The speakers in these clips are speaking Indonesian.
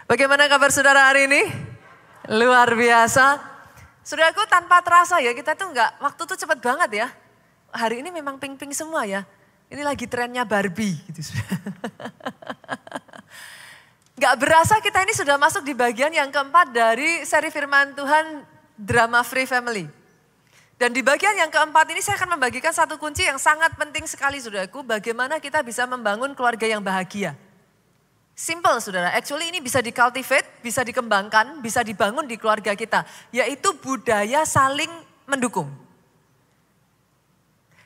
Bagaimana kabar saudara hari ini? Luar biasa. Saudaraku, tanpa terasa ya, kita tuh waktu tuh cepet banget ya. Hari ini memang pink-pink semua ya. Ini lagi trennya Barbie gitu. Gak berasa kita ini sudah masuk di bagian yang keempat dari seri firman Tuhan drama Free Family. Dan di bagian yang keempat ini saya akan membagikan satu kunci yang sangat penting sekali saudaraku. Bagaimana kita bisa membangun keluarga yang bahagia. Simple saudara, actually ini bisa di-cultivate, bisa dikembangkan, bisa dibangun di keluarga kita. Yaitu budaya saling mendukung.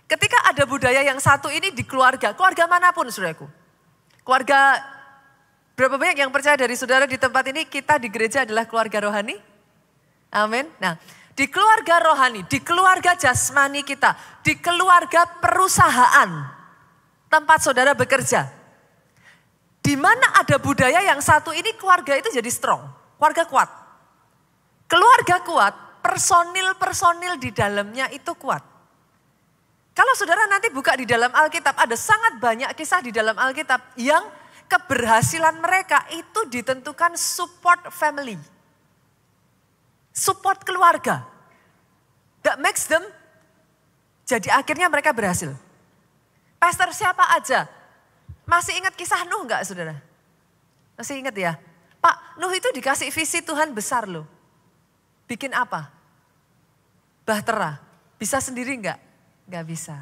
Ketika ada budaya yang satu ini di keluarga manapun saudaraku. Keluarga, berapa banyak yang percaya dari saudara di tempat ini, kita di gereja adalah keluarga rohani? Amin. Nah, di keluarga rohani, di keluarga jasmani kita, di keluarga perusahaan, tempat saudara bekerja. Di mana ada budaya yang satu ini keluarga itu jadi strong, keluarga kuat. Keluarga kuat, personil-personil di dalamnya itu kuat. Kalau saudara nanti buka di dalam Alkitab, ada sangat banyak kisah di dalam Alkitab yang keberhasilan mereka itu ditentukan support family. Support keluarga. That makes them, jadi akhirnya mereka berhasil. Pastor siapa aja? Masih ingat kisah Nuh enggak saudara? Masih ingat ya? Pak, Nuh itu dikasih visi Tuhan besar loh. Bikin apa? Bahtera. Bisa sendiri enggak? Enggak bisa.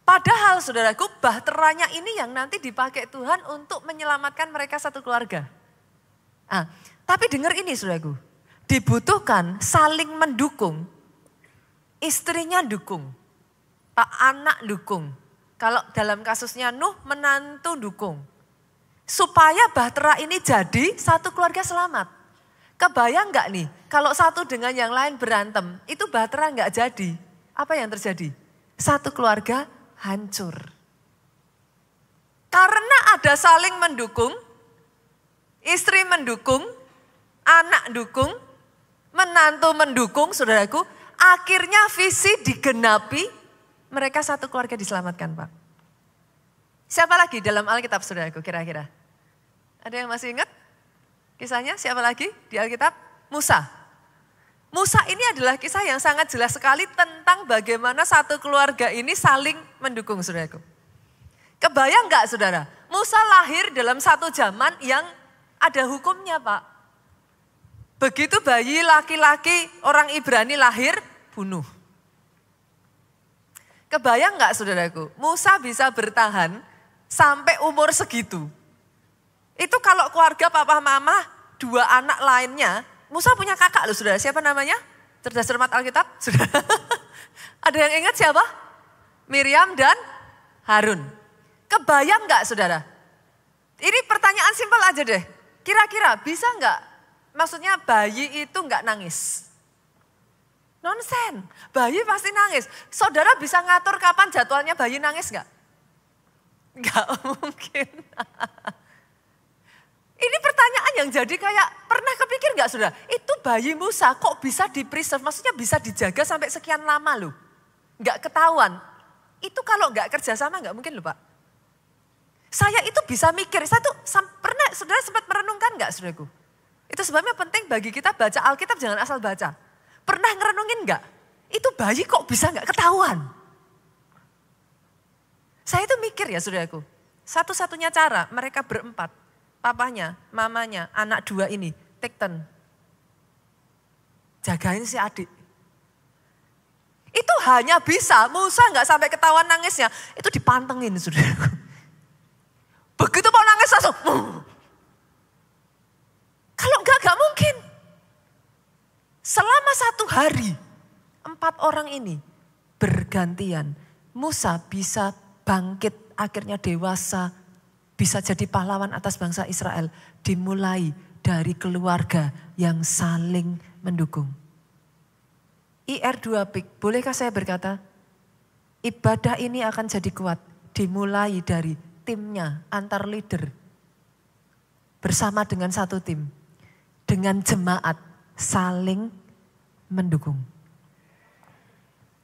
Padahal saudaraku, bahteranya ini yang nanti dipakai Tuhan untuk menyelamatkan mereka satu keluarga. Nah, tapi dengar ini saudaraku. Dibutuhkan saling mendukung. Istrinya dukung. Pak anak dukung. Kalau dalam kasusnya Nuh, menantu dukung. Supaya bahtera ini jadi satu keluarga selamat. Kebayang gak nih, kalau satu dengan yang lain berantem, itu bahtera gak jadi. Apa yang terjadi? Satu keluarga hancur. Karena ada saling mendukung, istri mendukung, anak dukung, menantu mendukung, saudaraku. Akhirnya visi digenapi. Mereka satu keluarga diselamatkan Pak. Siapa lagi dalam Alkitab saudaraku kira-kira? Ada yang masih ingat? Kisahnya siapa lagi di Alkitab? Musa. Musa ini adalah kisah yang sangat jelas sekali tentang bagaimana satu keluarga ini saling mendukung saudaraku. Kebayang gak saudara? Musa lahir dalam satu zaman yang ada hukumnya Pak. Begitu bayi laki-laki orang Ibrani lahir, bunuh. Kebayang gak saudaraku, Musa bisa bertahan sampai umur segitu. Itu kalau keluarga papa mama, dua anak lainnya, Musa punya kakak loh saudara, siapa namanya? Cerdas cermat Alkitab, saudara. Ada yang ingat siapa? Miriam dan Harun. Kebayang gak saudara? Ini pertanyaan simpel aja deh, kira-kira bisa gak, maksudnya bayi itu gak nangis? Nonsen, bayi pasti nangis. Saudara bisa ngatur kapan jadwalnya bayi nangis gak? Gak mungkin. Ini pertanyaan yang jadi kayak pernah kepikir gak saudara? Itu bayi Musa kok bisa di-preserve, maksudnya bisa dijaga sampai sekian lama loh. Gak ketahuan. Itu kalau gak kerjasama gak mungkin loh Pak. Saya itu bisa mikir, saya tuh pernah saudara sempat merenungkan gak saudaraku? Itu sebabnya penting bagi kita baca Alkitab jangan asal baca. Pernah ngerenungin gak? Itu bayi kok bisa gak ketahuan? Saya itu mikir ya saudaraku. Satu-satunya cara mereka berempat. Papanya, mamanya, anak dua ini. Take turn. Jagain si adik. Itu hanya bisa, Musa gak sampai ketahuan nangisnya. Itu dipantengin saudaraku. Begitu mau nangis langsung. Kalau gak mungkin. Selama satu hari, 4 orang ini bergantian. Musa bisa bangkit, akhirnya dewasa, bisa jadi pahlawan atas bangsa Israel. Dimulai dari keluarga yang saling mendukung. IR2 PIK, bolehkah saya berkata? Ibadah ini akan jadi kuat, dimulai dari timnya, antar leader. Bersama dengan satu tim, dengan jemaat. Saling mendukung.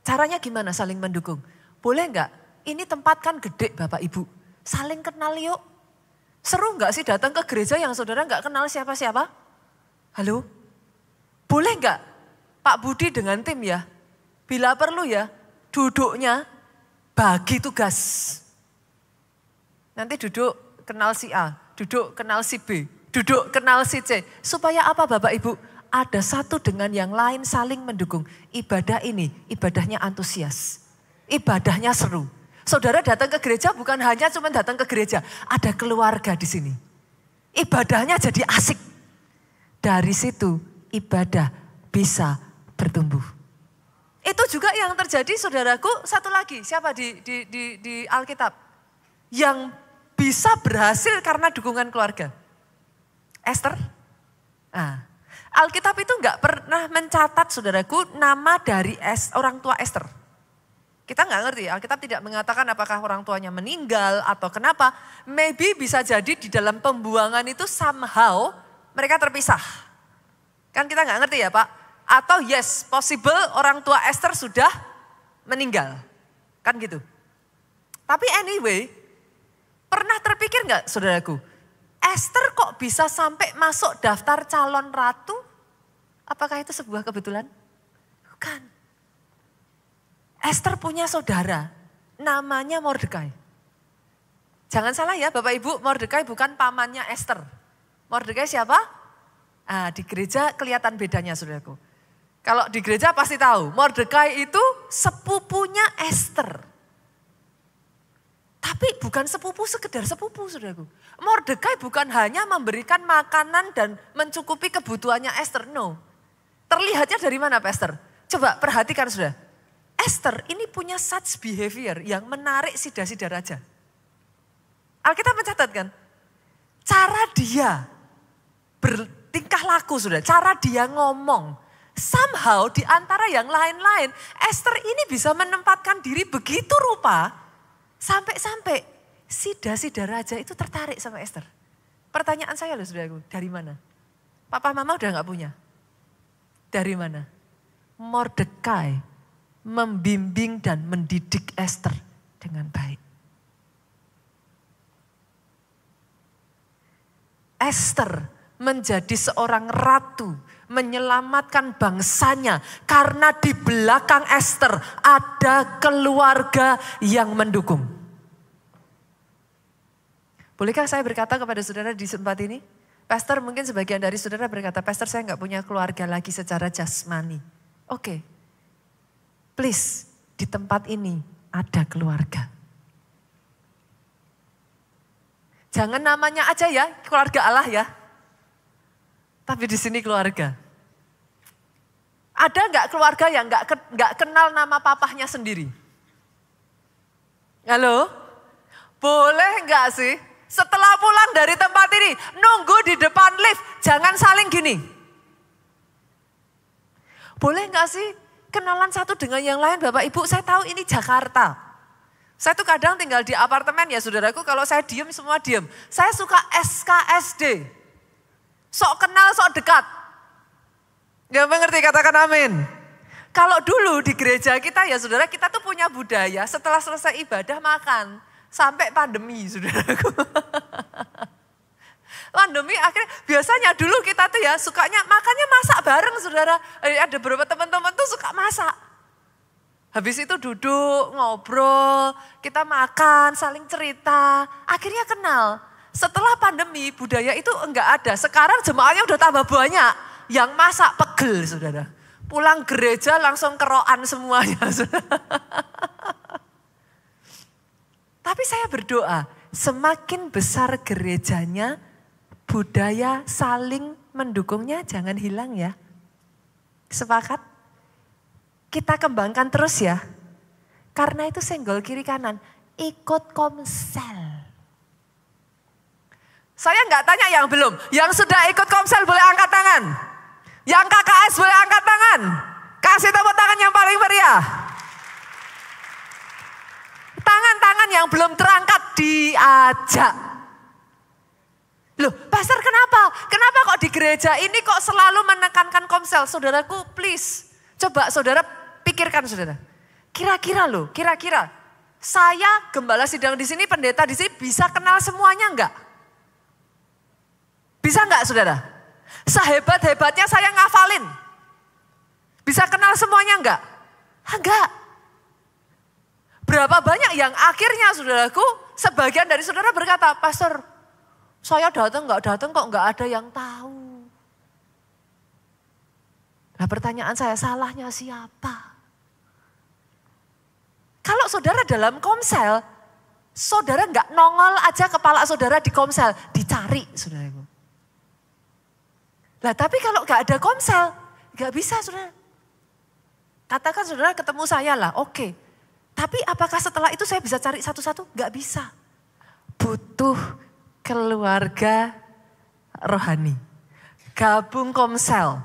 Caranya gimana saling mendukung? Boleh enggak? Ini tempat kan gede Bapak Ibu. Saling kenal yuk. Seru nggak sih datang ke gereja yang saudara nggak kenal siapa-siapa? Halo? Boleh nggak Pak Budi dengan tim ya? Bila perlu ya, duduknya bagi tugas. Nanti duduk kenal si A, duduk kenal si B, duduk kenal si C. Supaya apa Bapak Ibu? Ada satu dengan yang lain saling mendukung. Ibadah ini, ibadahnya antusias. Ibadahnya seru. Saudara datang ke gereja bukan hanya cuma datang ke gereja. Ada keluarga di sini. Ibadahnya jadi asik. Dari situ ibadah bisa bertumbuh. Itu juga yang terjadi saudaraku. Satu lagi, siapa di Alkitab? Yang bisa berhasil karena dukungan keluarga. Esther. Nah, Alkitab itu enggak pernah mencatat saudaraku nama dari orang tua Esther. Kita nggak ngerti, Alkitab tidak mengatakan apakah orang tuanya meninggal atau kenapa. Maybe bisa jadi di dalam pembuangan itu somehow mereka terpisah. Kan kita nggak ngerti ya Pak. Atau yes, possible orang tua Esther sudah meninggal. Kan gitu. Tapi anyway, pernah terpikir nggak saudaraku? Esther kok bisa sampai masuk daftar calon ratu? Apakah itu sebuah kebetulan? Bukan. Esther punya saudara, namanya Mordekai. Jangan salah ya Bapak Ibu, Mordekai bukan pamannya Esther. Mordekai siapa? Di gereja kelihatan bedanya saudaraku. Kalau di gereja pasti tahu, Mordekai itu sepupunya Esther. Tapi bukan sepupu sekedar sepupu saudaraku. Mordekai bukan hanya memberikan makanan dan mencukupi kebutuhannya Esther, no. Terlihatnya dari mana Pak Esther? Coba perhatikan saudara. Esther ini punya such behavior yang menarik sida-sida raja. Alkitab mencatatkan, cara dia bertingkah laku sudah, cara dia ngomong. Somehow di antara yang lain-lain, Esther ini bisa menempatkan diri begitu rupa, sampai-sampai sida-sida raja itu tertarik sama Esther. Pertanyaan saya loh saudaraku, dari mana? Papa mama udah gak punya? Dari mana? Mordekai membimbing dan mendidik Esther dengan baik. Esther menjadi seorang ratu, menyelamatkan bangsanya karena di belakang Esther ada keluarga yang mendukung. Bolehkah saya berkata kepada saudara di tempat ini? Pastor, mungkin sebagian dari saudara berkata, Pastor saya nggak punya keluarga lagi secara jasmani. Oke. Please, di tempat ini ada keluarga. Jangan namanya aja ya, keluarga Allah ya. Tapi di sini keluarga. Ada nggak keluarga yang nggak kenal nama papahnya sendiri? Halo? Boleh nggak sih? Setelah pulang dari tempat ini, nunggu di depan lift, jangan saling gini. Boleh nggak sih? Kenalan satu dengan yang lain Bapak Ibu, saya tahu ini Jakarta. Saya tuh kadang tinggal di apartemen ya saudaraku, kalau saya diem semua diem. Saya suka SKSD. Sok kenal, sok dekat. Gak mengerti, katakan amin. Kalau dulu di gereja kita ya saudara, kita tuh punya budaya setelah selesai ibadah makan. Sampai pandemi saudaraku. Pandemi akhirnya biasanya dulu kita tuh ya sukanya makannya masak bareng saudara. Ada beberapa teman-teman tuh suka masak. Habis itu duduk, ngobrol, kita makan, saling cerita. Akhirnya kenal. Setelah pandemi budaya itu enggak ada. Sekarang jemaahnya udah tambah banyak. Yang masak pegel saudara. Pulang gereja langsung keroan semuanya saudara. Tapi saya berdoa semakin besar gerejanya, budaya saling mendukungnya jangan hilang ya. Sepakat? Kita kembangkan terus ya. Karena itu senggol kiri kanan. Ikut komsel. Saya nggak tanya yang belum. Yang sudah ikut komsel boleh angkat tangan. Yang KKS boleh angkat tangan. Kasih tepuk tangan yang paling meriah. Tangan-tangan yang belum terangkat diajak. Loh, Pastor kenapa? Kenapa kok di gereja ini kok selalu menekankan komsel? Saudaraku, please. Coba saudara pikirkan saudara. Kira-kira saya gembala sidang di sini, pendeta di sini bisa kenal semuanya enggak? Bisa enggak saudara? Sehebat-hebatnya saya ngafalin. Bisa kenal semuanya enggak? Enggak. Berapa banyak yang akhirnya saudaraku, sebagian dari saudara berkata, pastor, saya datang kok enggak ada yang tahu. Nah pertanyaan saya, salahnya siapa? Kalau saudara dalam komsel, saudara enggak nongol aja kepala saudara di komsel, dicari saudaraku. Lah tapi kalau enggak ada komsel, enggak bisa saudara. Katakan saudara ketemu saya lah, oke. Tapi apakah setelah itu saya bisa cari satu-satu? Enggak bisa. Butuh keluarga rohani. Gabung komsel.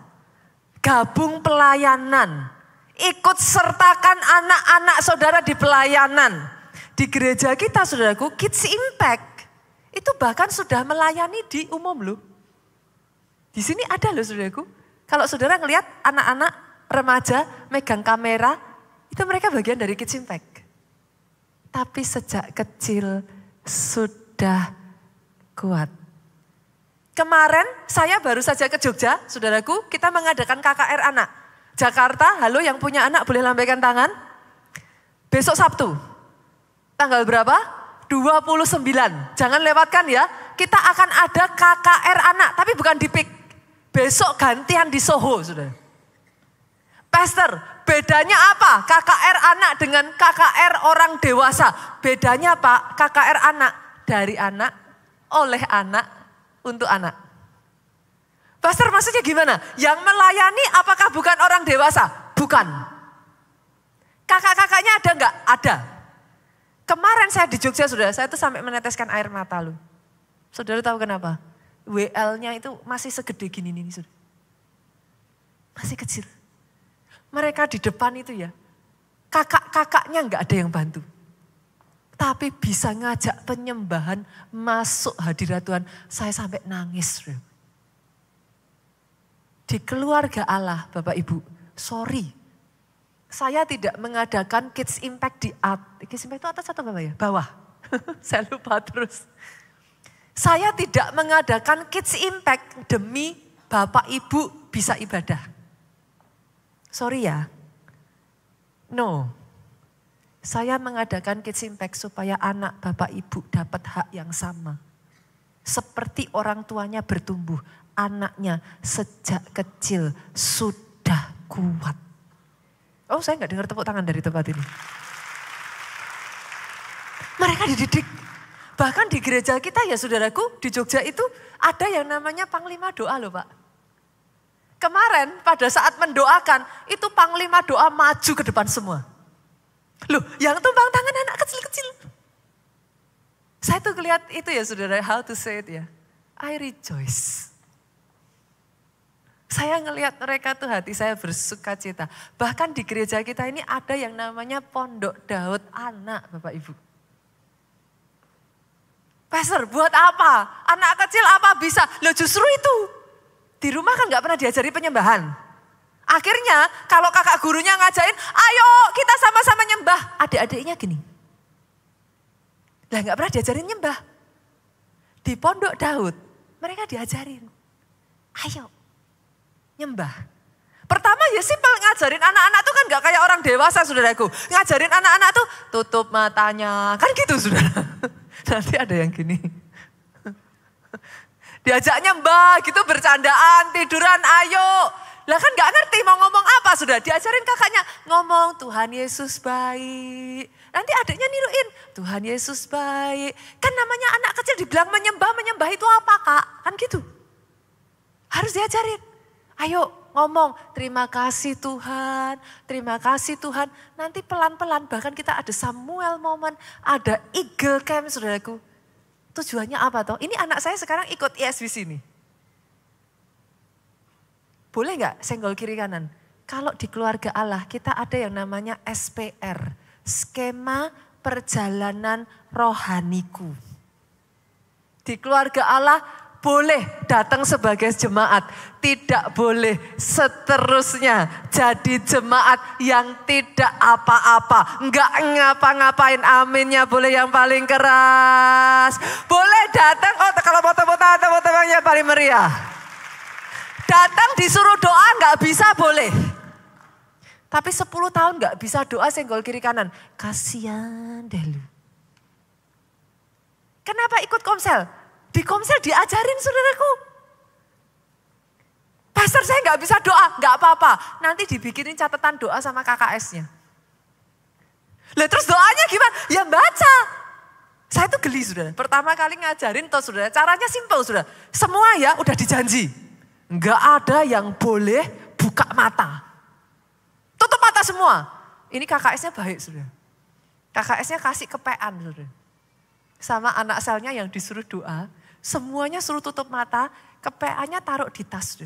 Gabung pelayanan. Ikut sertakan anak-anak saudara di pelayanan. Di gereja kita saudaraku, Kids Impact. Itu bahkan sudah melayani di umum loh. Di sini ada loh saudaraku. Kalau saudara ngelihat anak-anak remaja megang kamera, itu mereka bagian dari Kids Impact. Tapi sejak kecil sudah kuat. Kemarin saya baru saja ke Jogja, saudaraku, kita mengadakan KKR anak. Jakarta, halo yang punya anak boleh lambaikan tangan. Besok Sabtu, tanggal berapa? 29, jangan lewatkan ya. Kita akan ada KKR anak, tapi bukan di PIK. Besok gantian di Soho, saudara. Pastor, bedanya apa? KKR anak dengan KKR orang dewasa. Bedanya apa? KKR anak, dari anak, oleh anak, untuk anak. Pastor maksudnya gimana? Yang melayani apakah bukan orang dewasa? Bukan. Kakak-kakaknya ada enggak? Ada. Kemarin saya di Jogja saudara, saya tuh sampai meneteskan air mata loh. Saudara tahu kenapa? WL-nya itu masih segede gini nih saudara. Masih kecil. Mereka di depan itu ya, kakak-kakaknya enggak ada yang bantu. Tapi bisa ngajak penyembahan masuk hadirat Tuhan. Saya sampai nangis. Di keluarga Allah Bapak Ibu, sorry. Saya tidak mengadakan Kids Impact di Kids Impact itu atas atau bawah ya? Bawah. Saya lupa terus. Saya tidak mengadakan Kids Impact demi Bapak Ibu bisa ibadah. Sorry ya. No. Saya mengadakan Kids Impact supaya anak Bapak Ibu dapat hak yang sama. Seperti orang tuanya bertumbuh, anaknya sejak kecil sudah kuat. Oh saya nggak dengar tepuk tangan dari tempat ini. Mereka dididik. Bahkan di gereja kita ya saudaraku, di Jogja itu ada yang namanya Panglima Doa loh Pak. Kemarin pada saat mendoakan, itu Panglima Doa maju ke depan semua. Loh, yang tumpang tangan anak kecil-kecil. Saya tuh lihat itu ya saudara, how to say it ya. I rejoice. Saya ngelihat mereka tuh hati saya bersuka cita. Bahkan di gereja kita ini ada yang namanya Pondok Daud Anak Bapak Ibu. Pastor buat apa? Anak kecil apa bisa? Loh justru itu. Di rumah kan gak pernah diajari penyembahan. Akhirnya kalau kakak gurunya ngajarin, ayo kita sama-sama nyembah. Adik-adiknya gini. Lah gak pernah diajarin nyembah. Di Pondok Daud, mereka diajarin. Ayo, nyembah. Pertama ya simpel ngajarin anak-anak tuh kan gak kayak orang dewasa saudaraku. Ngajarin anak-anak tuh tutup matanya. Kan gitu saudara. Nanti ada yang gini. Diajak nyembah gitu bercandaan, tiduran, ayo. Lah kan gak ngerti mau ngomong apa sudah. Diajarin kakaknya ngomong Tuhan Yesus baik. Nanti adiknya niruin Tuhan Yesus baik. Kan namanya anak kecil dibilang menyembah itu apa kak? Kan gitu. Harus diajarin. Ayo ngomong terima kasih Tuhan, terima kasih Tuhan. Nanti pelan-pelan bahkan kita ada Samuel moment, ada Eagle Camp saudaraku. Tujuannya apa toh? Ini anak saya sekarang ikut ISB sini. Boleh nggak senggol kiri kanan? Kalau di keluarga Allah kita ada yang namanya SPR. Skema Perjalanan Rohaniku. Di keluarga Allah boleh datang sebagai jemaat, tidak boleh seterusnya jadi jemaat yang tidak apa-apa, enggak ngapa-ngapain. Aminnya boleh yang paling keras. Boleh datang, kalau foto-foto yang paling meriah. Datang disuruh doa enggak bisa, boleh. Tapi 10 tahun enggak bisa doa senggol kiri kanan. Kasihan deh lu. Kenapa ikut komsel? Di komsel diajarin saudaraku. Pastor saya nggak bisa doa, nggak apa-apa. Nanti dibikinin catatan doa sama KKS-nya. Lah terus doanya gimana? Ya baca. Saya tuh geli saudara. Pertama kali ngajarin toh saudara, caranya simpel saudara. Semua ya udah dijanji. Nggak ada yang boleh buka mata. Tutup mata semua. Ini KKS-nya baik saudara. KKS-nya kasih kepean saudara. Sama anak selnya yang disuruh doa. Semuanya suruh tutup mata, kepeannya taruh di tas.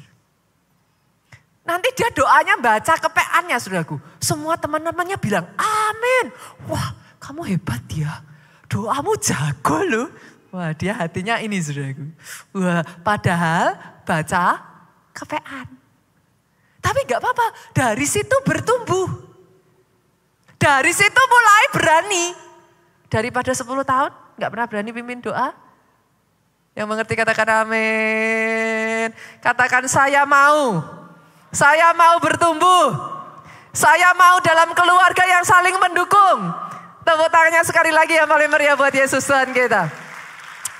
Nanti dia doanya baca kepeannya saudaraku. Semua teman-temannya bilang, amin. Wah kamu hebat ya, doamu jago loh. Wah dia hatinya ini saudaraku. Wah padahal baca kepean. Tapi gak apa-apa, dari situ bertumbuh. Dari situ mulai berani. Daripada 10 tahun gak pernah berani pimpin doa. Yang mengerti katakan amin. Katakan saya mau. Saya mau bertumbuh. Saya mau dalam keluarga yang saling mendukung. Tepuk tangannya sekali lagi yang paling meriah buat Yesus Tuhan kita.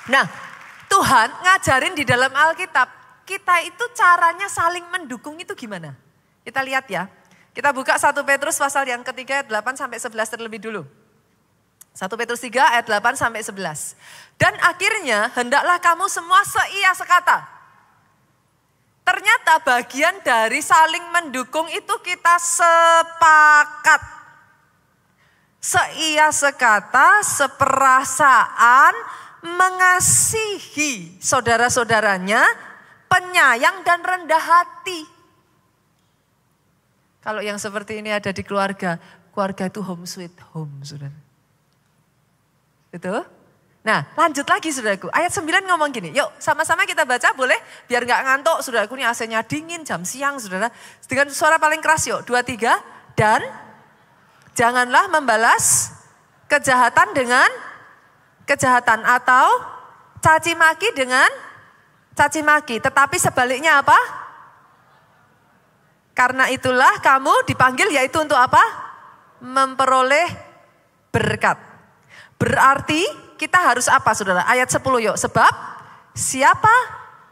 Nah Tuhan ngajarin di dalam Alkitab. Kita itu caranya saling mendukung itu gimana? Kita lihat ya. Kita buka 1 Petrus pasal yang ketiga ayat 8-11 terlebih dulu. 1 Petrus 3 ayat 8-11. Dan akhirnya hendaklah kamu semua seia sekata. Ternyata bagian dari saling mendukung itu kita sepakat. Seia sekata, seperasaan, mengasihi saudara-saudaranya, penyayang dan rendah hati. Kalau yang seperti ini ada di keluarga, keluarga itu home sweet home, saudara. Itu. Nah lanjut lagi saudaraku, ayat 9 ngomong gini, yuk sama-sama kita baca boleh? Biar gak ngantuk saudaraku, ini AC-nya dingin jam siang saudara. Dengan suara paling keras yuk, 2, 3. Dan janganlah membalas kejahatan dengan kejahatan atau caci maki dengan caci maki. Tetapi sebaliknya apa? Karena itulah kamu dipanggil yaitu untuk apa? Memperoleh berkat. Berarti kita harus apa saudara? Ayat 10 yuk. Sebab siapa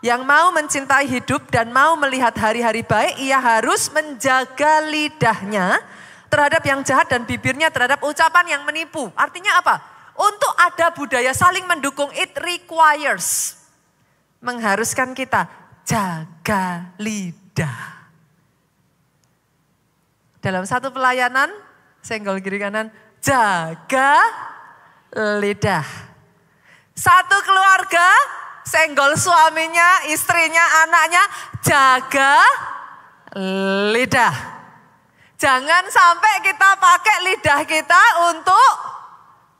yang mau mencintai hidup dan mau melihat hari-hari baik, ia harus menjaga lidahnya terhadap yang jahat dan bibirnya terhadap ucapan yang menipu. Artinya apa? Untuk ada budaya saling mendukung, it requires. Mengharuskan kita jaga lidah. Dalam satu pelayanan, senggol kiri kanan, jaga lidah. Satu keluarga, senggol suaminya, istrinya, anaknya, jaga lidah. Jangan sampai kita pakai lidah kita untuk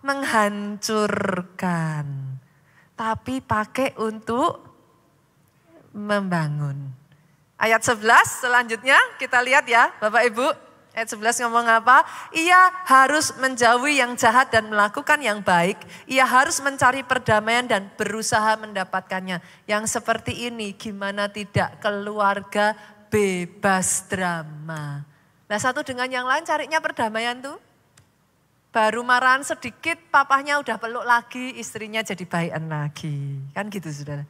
menghancurkan. Tapi pakai untuk membangun. Ayat 11 selanjutnya kita lihat ya Bapak Ibu. Ayat 11 ngomong apa? Ia harus menjauhi yang jahat dan melakukan yang baik. Ia harus mencari perdamaian dan berusaha mendapatkannya. Yang seperti ini gimana tidak keluarga bebas drama. Nah satu dengan yang lain carinya perdamaian tuh. Baru marahan sedikit papahnya udah peluk lagi, istrinya jadi baikan lagi. Kan gitu saudara.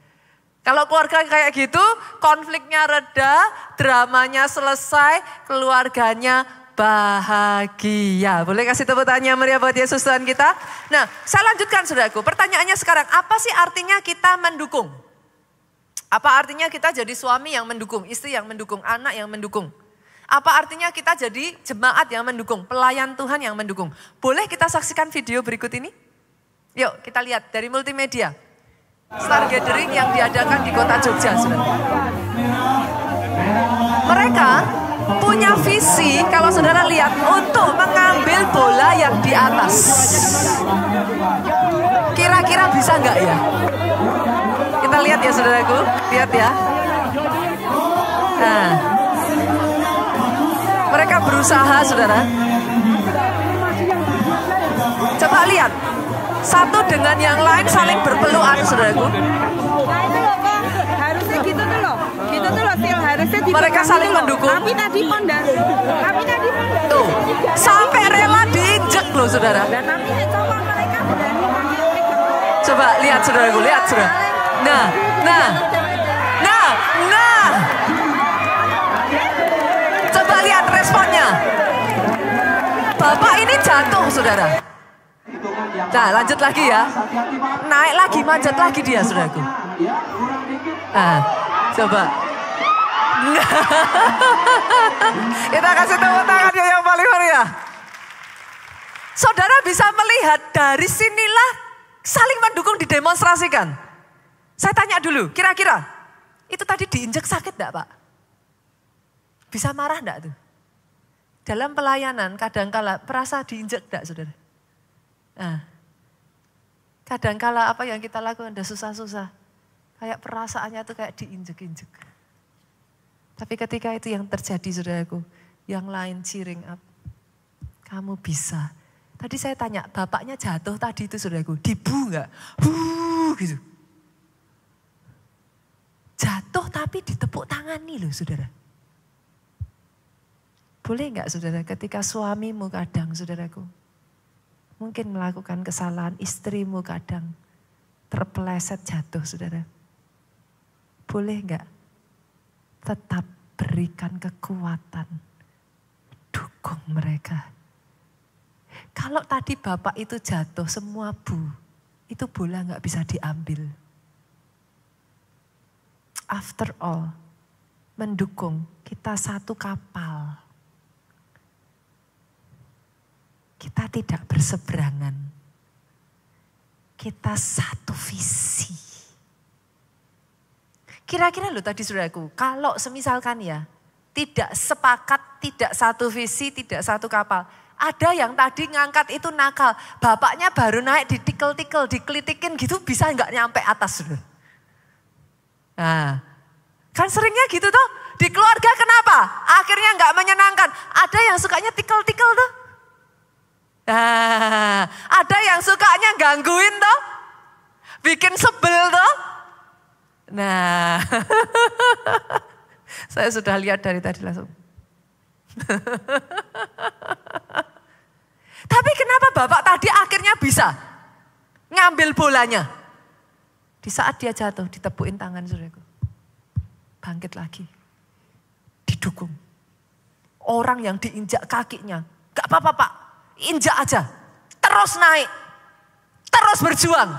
Kalau keluarga kayak gitu, konfliknya reda, dramanya selesai, keluarganya bahagia. Boleh kasih tepuk tangan meriah buat Yesus Tuhan kita? Nah, saya lanjutkan saudaraku. Pertanyaannya sekarang, apa sih artinya kita mendukung? Apa artinya kita jadi suami yang mendukung, istri yang mendukung, anak yang mendukung? Apa artinya kita jadi jemaat yang mendukung, pelayan Tuhan yang mendukung? Boleh kita saksikan video berikut ini? Yuk kita lihat dari multimedia. Star Gathering yang diadakan di kota Jogja. Saudara. Mereka punya visi kalau saudara lihat untuk mengambil bola yang di atas. Kira-kira bisa nggak ya? Kita kita lihat ya saudaraku, lihat ya. Nah, mereka berusaha saudara. Coba lihat, satu dengan yang lain saling berpelukan saudaraku. Nah itu loh kok, harusnya gitu tuh loh. Gitu tuh loh Sil, harusnya mereka saling mendukung. Kami tadi pondar. Tuh, sampai rela diinjek loh saudara. Dan tapi coba mereka berani. Coba lihat saudaraku, lihat saudara. Nah. Coba lihat responnya. Bapak ini jatuh saudara. Nah lanjut lagi ya. Naik lagi, manjat lagi dia saudaraku. Nah, coba. Kita kasih tepuk tangan dia yang paling meriah. Saudara bisa melihat dari sinilah saling mendukung didemonstrasikan. Saya tanya dulu, kira-kira itu tadi diinjek sakit enggak Pak? Bisa marah enggak tuh? Dalam pelayanan kadangkala perasa diinjek enggak saudara? Nah, kadangkala apa yang kita lakukan udah susah-susah. Kayak perasaannya tuh kayak diinjek-injek. Tapi ketika itu yang terjadi saudaraku, yang lain cheering up. Kamu bisa. Tadi saya tanya, bapaknya jatuh tadi itu saudaraku, dibu enggak? Gitu. Jatuh tapi ditepuk tangani loh saudara. Boleh enggak saudara ketika suamimu kadang saudaraku, mungkin melakukan kesalahan, istrimu kadang terpeleset jatuh saudara. Boleh enggak tetap berikan kekuatan, dukung mereka. Kalau tadi bapak itu jatuh semua itu bola enggak bisa diambil. After all, mendukung kita satu kapal. Kita tidak berseberangan. Kita satu visi. Kira-kira loh tadi saudaraku, kalau semisalkan ya, tidak sepakat, tidak satu visi, tidak satu kapal. Ada yang tadi ngangkat itu nakal, bapaknya baru naik ditikel-tikel, dikelitikin gitu bisa nggak nyampe atas saudara. Nah, kan seringnya gitu tuh, di keluarga kenapa? Akhirnya nggak menyenangkan, ada yang sukanya tikel-tikel tuh. Nah, ada yang sukanya gangguin tuh, bikin sebel tuh. Nah, saya sudah lihat dari tadi langsung. Tapi kenapa bapak tadi akhirnya bisa ngambil bolanya? Di saat dia jatuh, ditepuin tangan saudaraku. Bangkit lagi, didukung. Orang yang diinjak kakinya, gak apa-apa Pak, injak aja, terus naik, terus berjuang,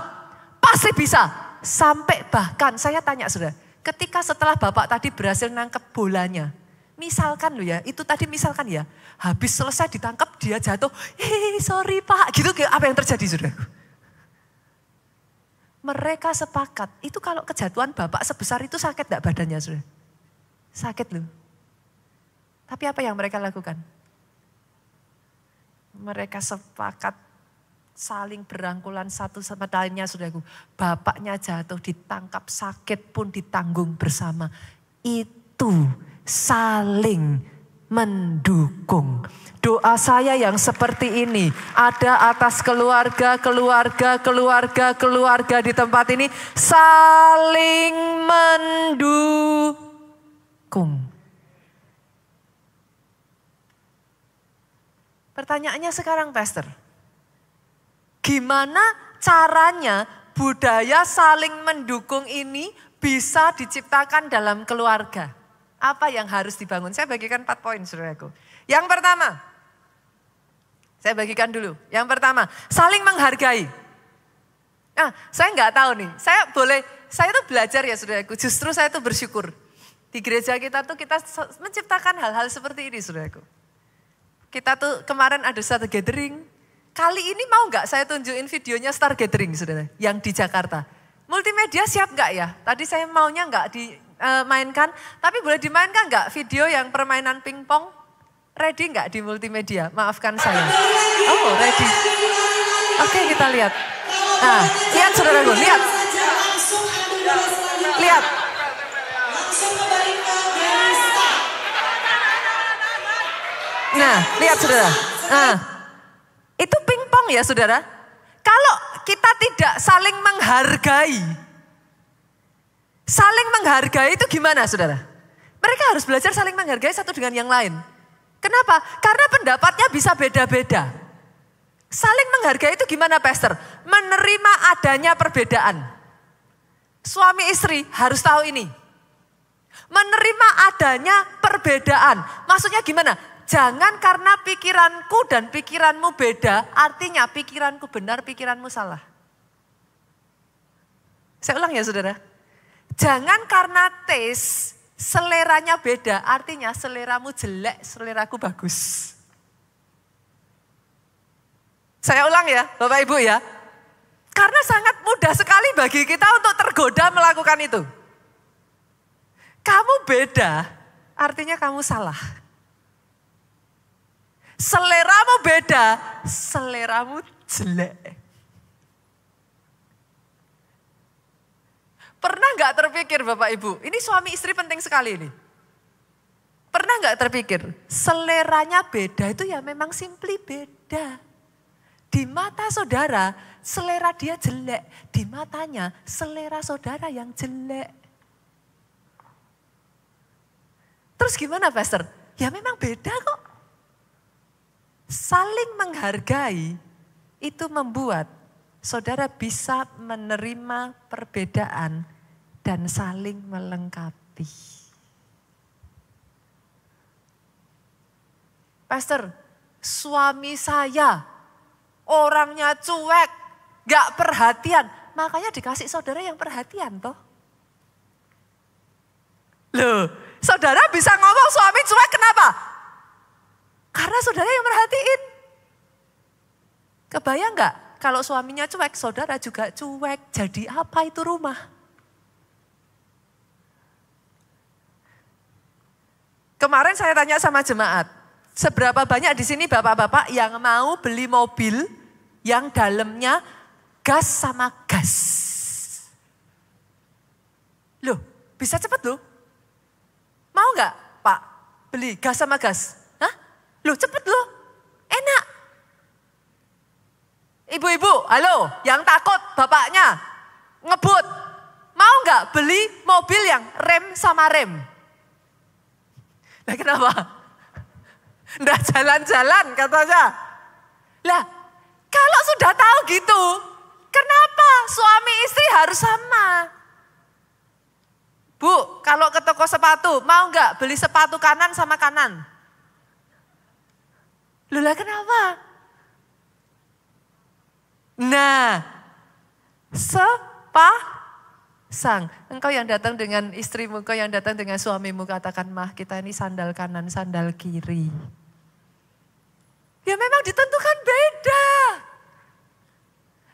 pasti bisa. Sampai bahkan saya tanya saudara, ketika setelah bapak tadi berhasil nangkep bolanya, misalkan loh ya, itu tadi misalkan ya, habis selesai ditangkap dia jatuh, sorry Pak, gitu kayak apa yang terjadi saudara? Mereka sepakat, itu kalau kejatuhan bapak sebesar itu sakit enggak badannya saudara? Sakit loh. Tapi apa yang mereka lakukan? Mereka sepakat saling berangkulan satu sama lainnya saudaraku. Bapaknya jatuh, ditangkap, sakit pun ditanggung bersama. Itu saling mendukung. Doa saya yang seperti ini ada atas keluarga di tempat ini, saling mendukung. Pertanyaannya sekarang Pastor, gimana caranya budaya saling mendukung ini bisa diciptakan dalam keluarga? Apa yang harus dibangun? Saya bagikan 4 poin saudaraku. Yang pertama, saya bagikan dulu. Yang pertama, saling menghargai. Nah, saya nggak tahu nih, saya tuh belajar ya saudaraku, justru saya tuh bersyukur. Di gereja kita tuh kita menciptakan hal-hal seperti ini saudaraku. Kita tuh kemarin ada satu gathering, kali ini mau nggak saya tunjukin videonya Star Gathering saudara, yang di Jakarta. Multimedia siap nggak ya? Tadi saya maunya nggak dimainkan, tapi boleh dimainkan nggak video yang permainan pingpong? Ready nggak di multimedia? Maafkan saya. Oh ready. Oke kita lihat. Nah lihat saudaraku, lihat. Lihat. Nah, lihat saudara. Nah, itu pingpong ya saudara. Kalau kita tidak saling menghargai itu gimana saudara? Mereka harus belajar saling menghargai satu dengan yang lain. Kenapa? Karena pendapatnya bisa beda-beda. Saling menghargai itu gimana pastor? Menerima adanya perbedaan. Suami istri harus tahu ini. Menerima adanya perbedaan. Maksudnya gimana? Jangan karena pikiranku dan pikiranmu beda, artinya pikiranku benar, pikiranmu salah. Saya ulang ya saudara. Jangan karena taste, seleranya beda, artinya seleramu jelek, seleraku bagus. Saya ulang ya Bapak Ibu ya. Karena sangat mudah sekali bagi kita untuk tergoda melakukan itu. Kamu beda, artinya kamu salah. Seleramu beda, seleramu jelek. Pernah nggak terpikir Bapak Ibu, ini suami istri penting sekali ini. Pernah nggak terpikir, seleranya beda itu ya memang simply beda. Di mata saudara, selera dia jelek. Di matanya, selera saudara yang jelek. Terus gimana pastor? Ya memang beda kok. Saling menghargai itu membuat saudara bisa menerima perbedaan dan saling melengkapi. Pastor, suami saya orangnya cuek, gak perhatian. Makanya dikasih saudara yang perhatian toh. Loh, saudara bisa ngomong suami cuek kenapa? Karena saudara yang perhatiin. Kebayang gak? Kalau suaminya cuek, saudara juga cuek. Jadi apa itu rumah? Kemarin saya tanya sama jemaat, seberapa banyak di sini bapak-bapak yang mau beli mobil yang dalamnya gas sama gas? Loh, bisa cepat loh. Mau nggak Pak beli gas sama gas? Hah? Loh cepet loh, enak. Ibu-ibu, halo, yang takut bapaknya ngebut. Mau nggak beli mobil yang rem sama rem? Nah kenapa? Nggak jalan-jalan katanya. Lah, kalau sudah tahu gitu, kenapa suami istri harus sama? Bu, kalau ke toko sepatu, mau nggak beli sepatu kanan sama kanan? Loh lah kenapa? Nah, sepasang. Engkau yang datang dengan istrimu, engkau yang datang dengan suamimu, katakan, mah kita ini sandal kanan, sandal kiri. Ya memang ditentukan beda.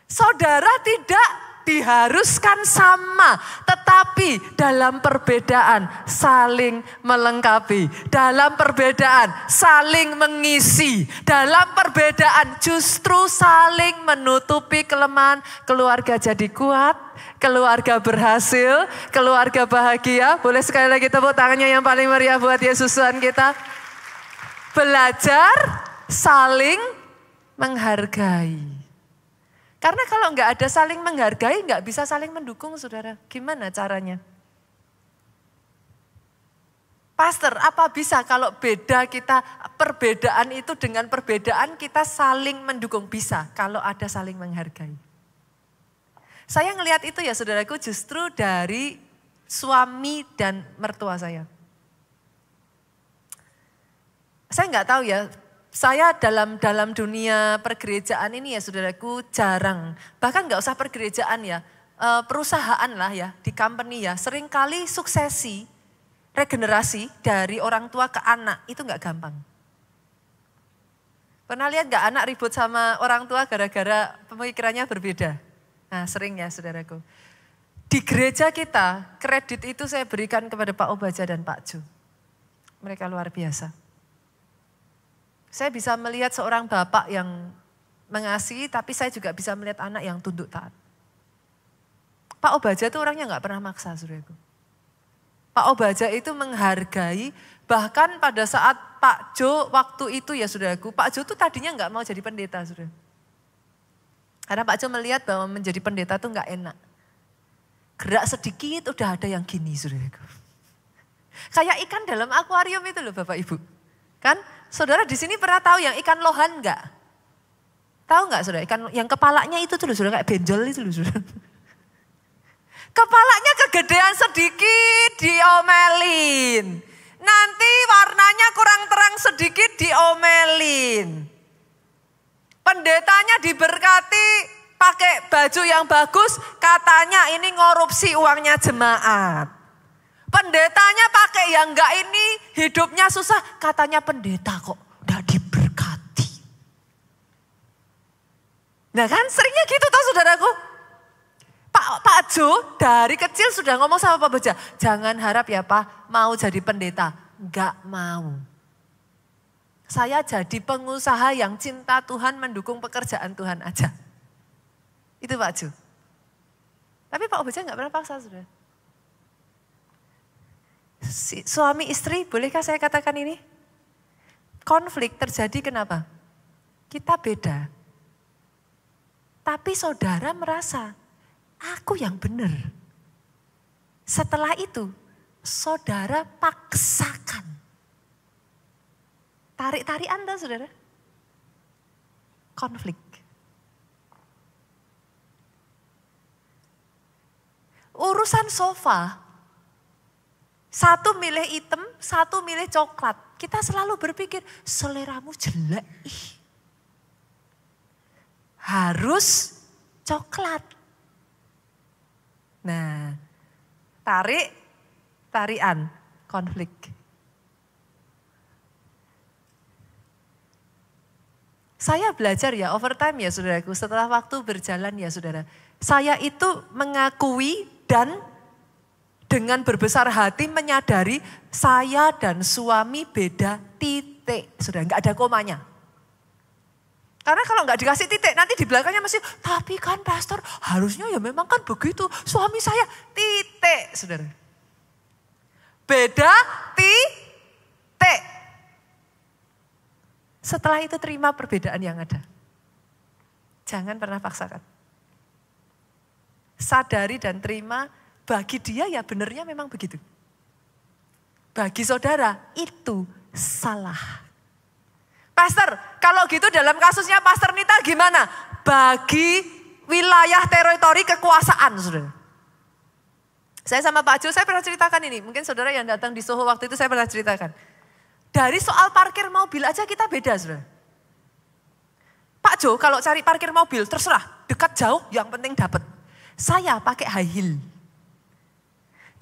Saudara tidak diharuskan sama, tetapi dalam perbedaan saling melengkapi. Dalam perbedaan saling mengisi. Dalam perbedaan justru saling menutupi kelemahan. Keluarga jadi kuat, keluarga berhasil, keluarga bahagia. Boleh sekali lagi tepuk tangannya yang paling meriah buat Yesus Tuhan kita. Belajar saling menghargai. Karena kalau nggak ada saling menghargai, nggak bisa saling mendukung, saudara. Gimana caranya? Pastor, apa bisa kalau beda kita, perbedaan itu dengan perbedaan kita saling mendukung? Bisa, kalau ada saling menghargai. Saya ngelihat itu ya saudaraku justru dari suami dan mertua saya. Saya nggak tahu ya. Saya dalam dunia pergerejaan ini ya saudaraku jarang, bahkan nggak usah pergerejaan ya, perusahaan lah ya, di company ya, seringkali suksesi, regenerasi dari orang tua ke anak itu nggak gampang. Pernah lihat nggak anak ribut sama orang tua gara-gara pemikirannya berbeda? Nah sering ya saudaraku. Di gereja kita, kredit itu saya berikan kepada Pak Obaja dan Pak Jo. Mereka luar biasa. Saya bisa melihat seorang bapak yang mengasihi, tapi saya juga bisa melihat anak yang tunduk taat. Pak Obaja itu orangnya nggak pernah maksa, saudaraku. Pak Obaja itu menghargai, bahkan pada saat Pak Jo waktu itu ya saudaraku, Pak Jo tuh tadinya nggak mau jadi pendeta, saudara. Karena Pak Jo melihat bahwa menjadi pendeta tuh nggak enak. Gerak sedikit udah ada yang gini, saudaraku. Kayak ikan dalam akuarium itu loh Bapak Ibu. Kan saudara di sini pernah tahu yang ikan lohan nggak? Tahu nggak saudara, ikan yang kepalanya itu tuh loh saudara, kayak benjol itu loh saudara. Kepalanya kegedean sedikit diomelin. Nanti warnanya kurang terang sedikit diomelin. Pendetanya diberkati pakai baju yang bagus, katanya ini ngorupsi uangnya jemaat. Pendetanya pakai yang enggak ini, hidupnya susah, katanya pendeta kok enggak diberkati. Nah kan seringnya gitu toh saudaraku. Pak Jo dari kecil sudah ngomong sama Pak Obaja, jangan harap ya Pak mau jadi pendeta. Enggak mau. Saya jadi pengusaha yang cinta Tuhan, mendukung pekerjaan Tuhan aja. Itu Pak Jo. Tapi Pak Obaja enggak pernah paksa saudara. Suami istri, bolehkah saya katakan ini? Konflik terjadi kenapa? Kita beda. Tapi saudara merasa, aku yang benar. Setelah itu, saudara paksakan. Tarik-tarik Anda, saudara. Konflik. Urusan sofa, satu milih hitam, satu milih coklat. Kita selalu berpikir, seleramu jelek. Harus coklat. Nah, tarian, konflik. Saya belajar ya, overtime ya saudaraku, setelah waktu berjalan ya saudara. Saya itu mengakui dan dengan berbesar hati menyadari saya dan suami beda titik. Sudah enggak ada komanya. Karena kalau enggak dikasih titik nanti di belakangnya masih, tapi kan pastor harusnya ya memang kan begitu. Suami saya titik, saudara. Beda titik. Setelah itu terima perbedaan yang ada. Jangan pernah paksakan. Sadari dan terima, bagi dia ya benernya memang begitu. Bagi saudara itu salah. Pastor, kalau gitu dalam kasusnya Pastor Nita gimana? Bagi wilayah teritori kekuasaan, saudara. Saya sama Pak Jo, saya pernah ceritakan ini. Mungkin saudara yang datang di Soho waktu itu saya pernah ceritakan. Dari soal parkir mobil aja kita beda, saudara. Pak Jo kalau cari parkir mobil terserah, dekat jauh yang penting dapat. Saya pakai high heel.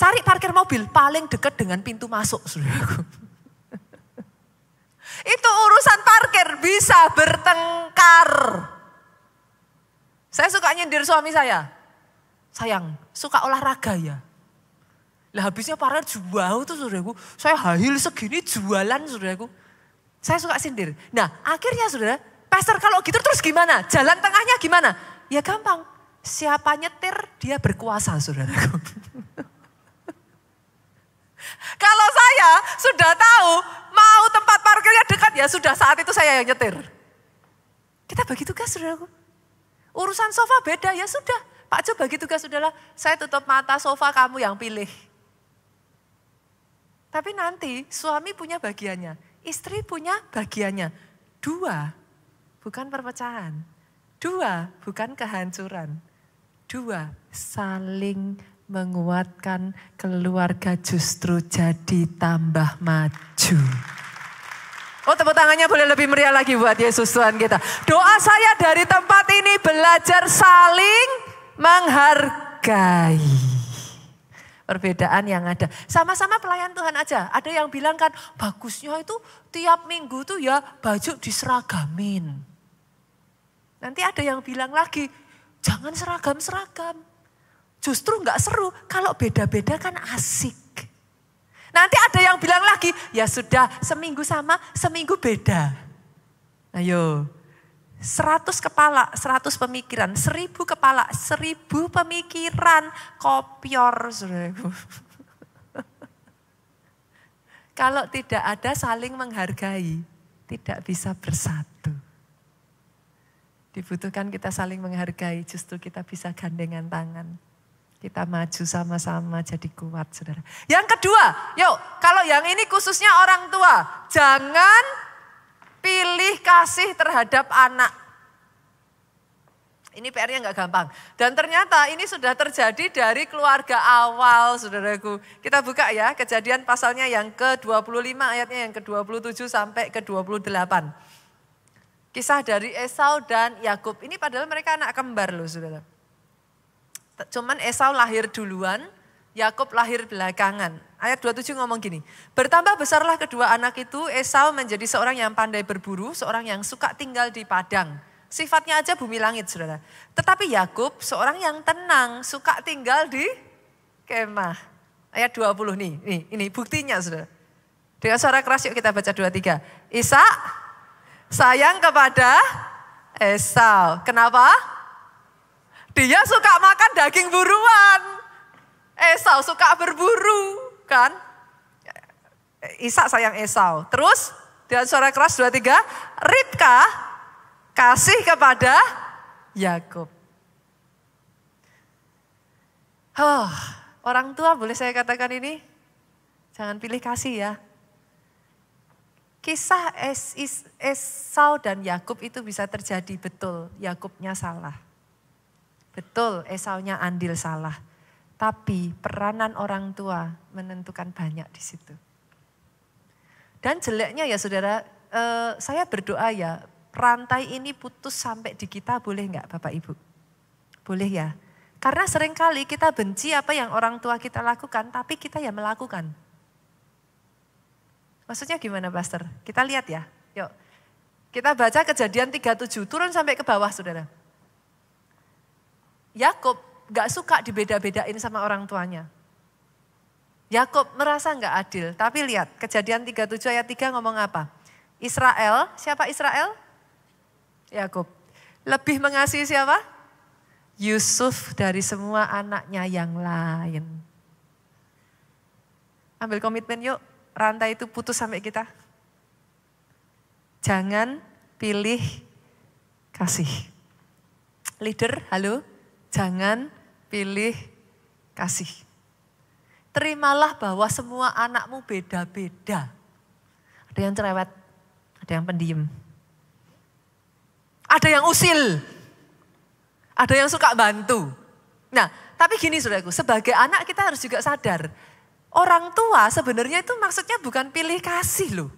Cari parkir mobil paling dekat dengan pintu masuk, saudaraku. Itu urusan parkir bisa bertengkar. Saya suka nyindir suami saya. Sayang, suka olahraga ya. Lah habisnya parkir jauh tuh saudaraku. Saya high heel segini jualan saudaraku. Saya suka sindir. Nah akhirnya saudara, pastor kalau gitu terus gimana? Jalan tengahnya gimana? Ya gampang. Siapa nyetir dia berkuasa saudaraku. Kalau saya sudah tahu mau tempat parkirnya dekat ya sudah saat itu saya yang nyetir. Kita bagi tugas saudaraku. Urusan sofa beda ya sudah. Pak Jo bagi tugas sudahlah saya tutup mata sofa kamu yang pilih. Tapi nanti suami punya bagiannya, istri punya bagiannya. Dua bukan perpecahan, dua bukan kehancuran. Dua saling menguatkan, keluarga justru jadi tambah maju. Oh tepuk tangannya boleh lebih meriah lagi buat Yesus Tuhan kita. Doa saya dari tempat ini belajar saling menghargai. Perbedaan yang ada. Sama-sama pelayan Tuhan aja. Ada yang bilang kan bagusnya itu tiap minggu tuh ya baju diseragamin. Nanti ada yang bilang lagi jangan seragam-seragam. Justru enggak seru, kalau beda-beda kan asik. Nanti ada yang bilang lagi, ya sudah seminggu sama, seminggu beda. Ayo, 100 kepala, 100 pemikiran. 1000 kepala, 1000 pemikiran. Kopior, saudaraku. Kalau tidak ada saling menghargai, tidak bisa bersatu. Dibutuhkan kita saling menghargai, justru kita bisa gandengan tangan. Kita maju sama-sama jadi kuat, saudara. Yang kedua, yuk, kalau yang ini khususnya orang tua, jangan pilih kasih terhadap anak. Ini PR-nya nggak gampang. Dan ternyata ini sudah terjadi dari keluarga awal, saudaraku. Kita buka ya, Kejadian pasalnya yang ke-25, ayatnya yang ke-27 sampai ke-28. Kisah dari Esau dan Yakub. Ini padahal mereka anak kembar loh, saudara. Cuman Esau lahir duluan, Yakub lahir belakangan. Ayat 27 ngomong gini, bertambah besarlah kedua anak itu, Esau menjadi seorang yang pandai berburu, seorang yang suka tinggal di padang. Sifatnya aja bumi langit, saudara. Tetapi Yakub seorang yang tenang, suka tinggal di kemah. Ayat 20 nih, ini buktinya, saudara. Dengan suara keras yuk kita baca 23. Ishak sayang kepada Esau. Kenapa? Dia suka makan daging buruan. Esau suka berburu, kan? Ishak sayang Esau. Terus dengan suara keras 23, Ribka kasih kepada Yakub. Orang tua boleh saya katakan ini? Jangan pilih kasih ya. Kisah Esau dan Yakub itu bisa terjadi, betul. Yakubnya salah. Betul, Esaunya andil salah. Tapi peranan orang tua menentukan banyak di situ. Dan jeleknya ya saudara, saya berdoa ya, rantai ini putus sampai di kita, boleh enggak Bapak Ibu? Boleh ya. Karena seringkali kita benci apa yang orang tua kita lakukan, tapi kita ya melakukan. Maksudnya gimana Pastor? Kita lihat ya, yuk. Kita baca Kejadian 37, turun sampai ke bawah saudara. Yakub gak suka dibeda-bedain sama orang tuanya. Yakub merasa gak adil, tapi lihat Kejadian 37 ayat 3 ngomong apa? Israel, siapa Israel? Yakub. Lebih mengasihi siapa? Yusuf dari semua anaknya yang lain. Ambil komitmen yuk, rantai itu putus sampai kita. Jangan pilih kasih. Leader, halo? Jangan pilih kasih. Terimalah bahwa semua anakmu beda-beda. Ada yang cerewet, ada yang pendiam. Ada yang usil, ada yang suka bantu. Nah, tapi gini saudaraku, sebagai anak kita harus juga sadar. Orang tua sebenarnya itu maksudnya bukan pilih kasih loh.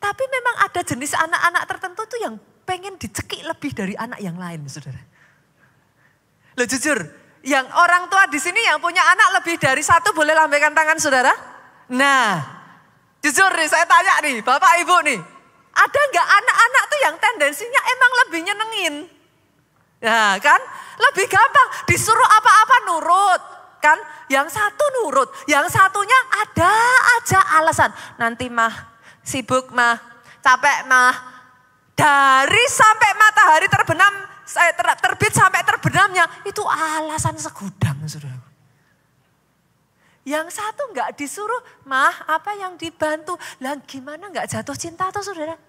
Tapi memang ada jenis anak-anak tertentu tuh yang pengen dicekik lebih dari anak yang lain saudara. Loh jujur, yang orang tua di sini yang punya anak lebih dari satu boleh lambaikan tangan saudara? Nah, jujur nih saya tanya nih Bapak Ibu nih. Ada nggak anak-anak tuh yang tendensinya emang lebih nyenengin? Ya kan, lebih gampang disuruh apa-apa nurut. Kan, yang satu nurut, yang satunya ada aja alasan. Nanti mah, sibuk mah, capek mah. Dari sampai matahari terbenam, terbit sampai terbenamnya, itu alasan segudang saudara. Yang satu nggak disuruh, mah apa yang dibantu. Lah gimana nggak jatuh cinta tuh saudara?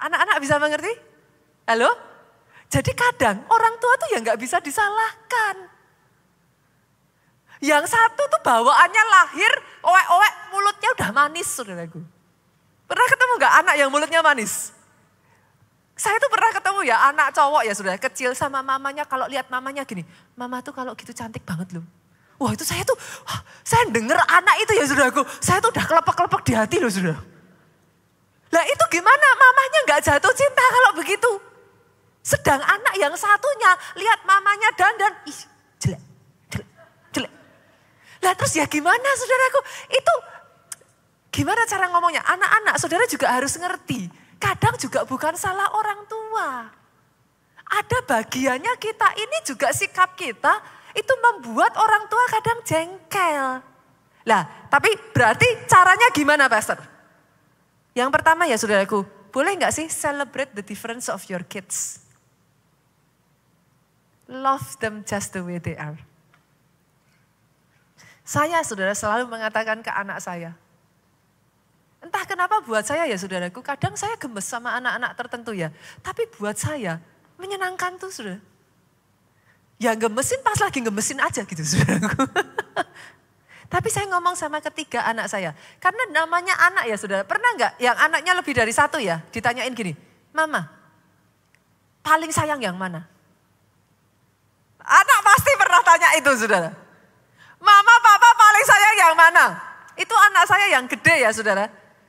Anak-anak bisa mengerti? Halo? Jadi kadang orang tua tuh ya nggak bisa disalahkan. Yang satu tuh bawaannya lahir, owek-owek mulutnya udah manis saudaraku. Pernah ketemu nggak anak yang mulutnya manis? Saya tuh pernah ketemu ya anak cowok ya saudara, kecil sama mamanya, kalau lihat mamanya gini, mama tuh kalau gitu cantik banget loh. Wah itu saya denger anak itu ya saudaraku, saya tuh udah kelepek-kelepek di hati loh saudara. Lah itu gimana mamanya gak jatuh cinta kalau begitu? Sedang anak yang satunya lihat mamanya dandan, ih jelek. Lah terus ya gimana saudaraku, itu gimana cara ngomongnya? Anak-anak saudara juga harus ngerti, kadang juga bukan salah orang tua. Ada bagiannya kita ini juga sikap kita, itu membuat orang tua kadang jengkel. Lah, tapi berarti caranya gimana Pastor? Yang pertama ya saudaraku, boleh nggak sih celebrate the difference of your kids? Love them just the way they are. Saya, saudara, selalu mengatakan ke anak saya, entah kenapa buat saya ya saudaraku, kadang saya gemes sama anak-anak tertentu ya. Tapi buat saya, menyenangkan tuh saudara. Ya gemesin pas lagi gemesin aja gitu saudaraku. Tapi saya ngomong sama ketiga anak saya. Karena namanya anak ya saudara. Pernah nggak yang anaknya lebih dari satu ya ditanyain gini. Mama, paling sayang yang mana? Anak pasti pernah tanya itu saudara. Mama, papa paling sayang yang mana? Itu anak saya yang gede ya saudara.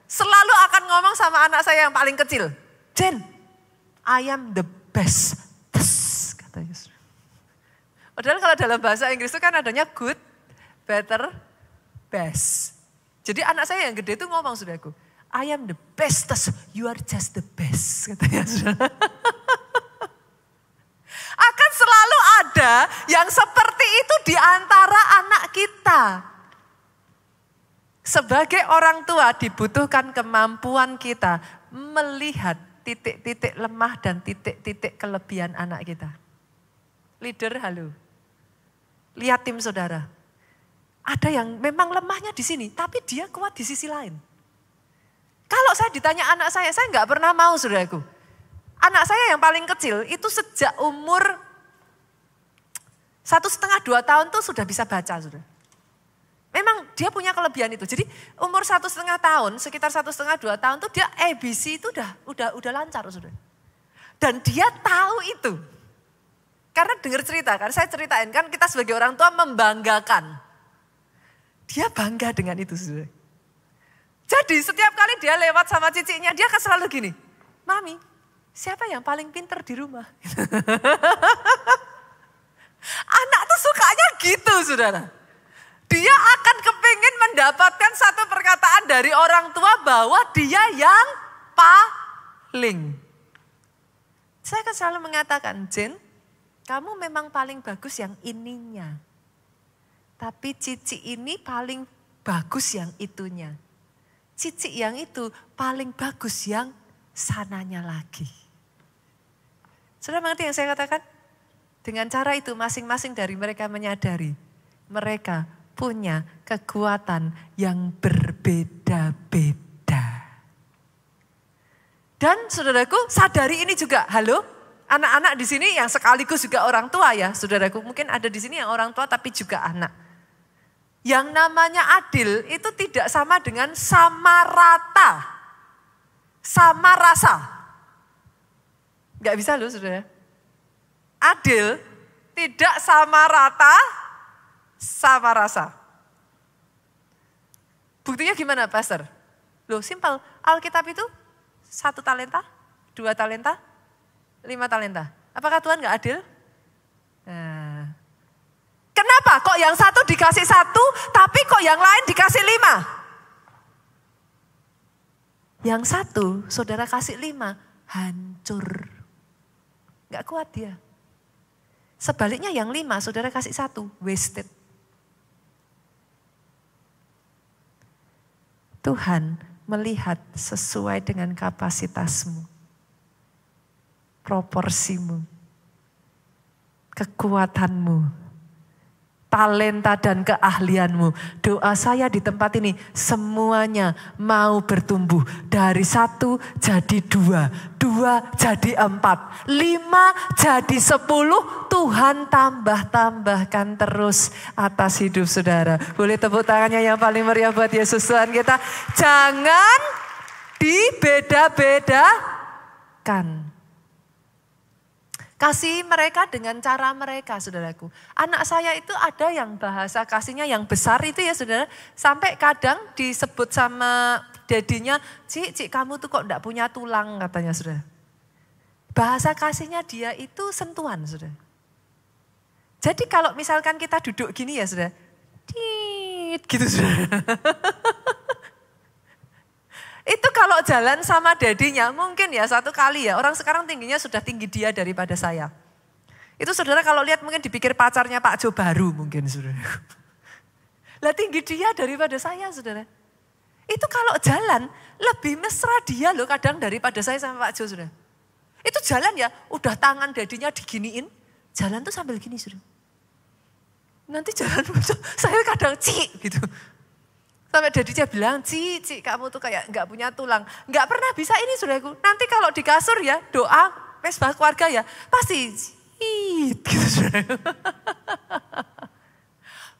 Selalu akan ngomong sama anak saya yang paling kecil. Jen, I am the best. Katanya saudara. Padahal kalau dalam bahasa Inggris itu kan adanya good, better, best. Jadi anak saya yang gede itu ngomong saudaraku, I am the bestest, you are just the best. Katanya saudara. Akan selalu ada yang seperti itu di antara anak kita. Sebagai orang tua dibutuhkan kemampuan kita melihat titik-titik lemah dan titik-titik kelebihan anak kita. Leader, halo. Lihat tim saudara. Ada yang memang lemahnya di sini, tapi dia kuat di sisi lain. Kalau saya ditanya anak saya nggak pernah mau saudaraku. Anak saya yang paling kecil itu sejak umur 1,5-2 tahun tuh sudah bisa baca saudara. Memang dia punya kelebihan itu. Jadi umur 1,5 tahun, sekitar 1,5-2 tahun tuh dia ABC itu udah lancar saudara. Dan dia tahu itu. Karena dengar cerita kan, saya ceritain kan kita sebagai orang tua membanggakan. Dia bangga dengan itu saudara. Jadi setiap kali dia lewat sama ciciknya, dia akan selalu gini. Mami, siapa yang paling pinter di rumah? Anak tuh sukanya gitu saudara. Dia akan kepingin mendapatkan satu perkataan dari orang tua bahwa dia yang paling. Saya akan selalu mengatakan, Jen, kamu memang paling bagus yang ininya. Tapi Cici ini paling bagus yang itunya. Cici yang itu paling bagus yang sananya lagi. Sudah mengerti yang saya katakan? Dengan cara itu masing-masing dari mereka menyadari. Mereka punya kekuatan yang berbeda-beda. Dan saudaraku sadari ini juga, halo? Anak-anak di sini yang sekaligus juga orang tua ya, saudaraku. Mungkin ada di sini yang orang tua tapi juga anak. Yang namanya adil itu tidak sama dengan sama rata, sama rasa. Gak bisa loh saudara. Adil tidak sama rata, sama rasa. Buktinya gimana Pastor? Loh simpel, Alkitab itu 1 talenta, 2 talenta, 5 talenta. Apakah Tuhan gak adil? Nah. Kenapa kok yang satu dikasih 1, tapi kok yang lain dikasih 5? Yang satu saudara kasih 5, hancur. Gak kuat dia. Sebaliknya yang 5 saudara kasih 1, wasted. Tuhan melihat sesuai dengan kapasitasmu. Proporsimu, kekuatanmu, talenta dan keahlianmu. Doa saya di tempat ini semuanya mau bertumbuh. Dari 1 jadi 2, 2 jadi 4, 5 jadi 10. Tuhan tambahkan terus atas hidup saudara. Boleh tepuk tangannya yang paling meriah buat Yesus Tuhan kita. Jangan dibeda-bedakan. Kasih mereka dengan cara mereka, saudaraku. Anak saya itu ada yang bahasa kasihnya yang besar itu ya, saudara. Sampai kadang disebut sama dedinya, Cik, kamu tuh kok enggak punya tulang, katanya, saudara. Bahasa kasihnya dia itu sentuhan, saudara. Jadi kalau misalkan kita duduk gini ya, saudara. Gitu, saudara. Itu kalau jalan sama dadinya mungkin ya 1 kali ya. Orang sekarang tingginya sudah tinggi dia daripada saya. Itu saudara kalau lihat mungkin dipikir pacarnya Pak Jo baru mungkin saudara. Lah tinggi dia daripada saya saudara. Itu kalau jalan lebih mesra dia loh kadang daripada saya sama Pak Jo sudah. Itu jalan ya udah tangan dadinya diginiin. Jalan tuh sambil gini sudah. Nanti jalan saya kadang cik gitu. Sampai dadinya bilang, Ci, kamu tuh kayak gak punya tulang. Gak pernah bisa ini saudaraku. Nanti kalau di kasur ya, doa, mesbah keluarga ya, pasti cit gitu saudaraku.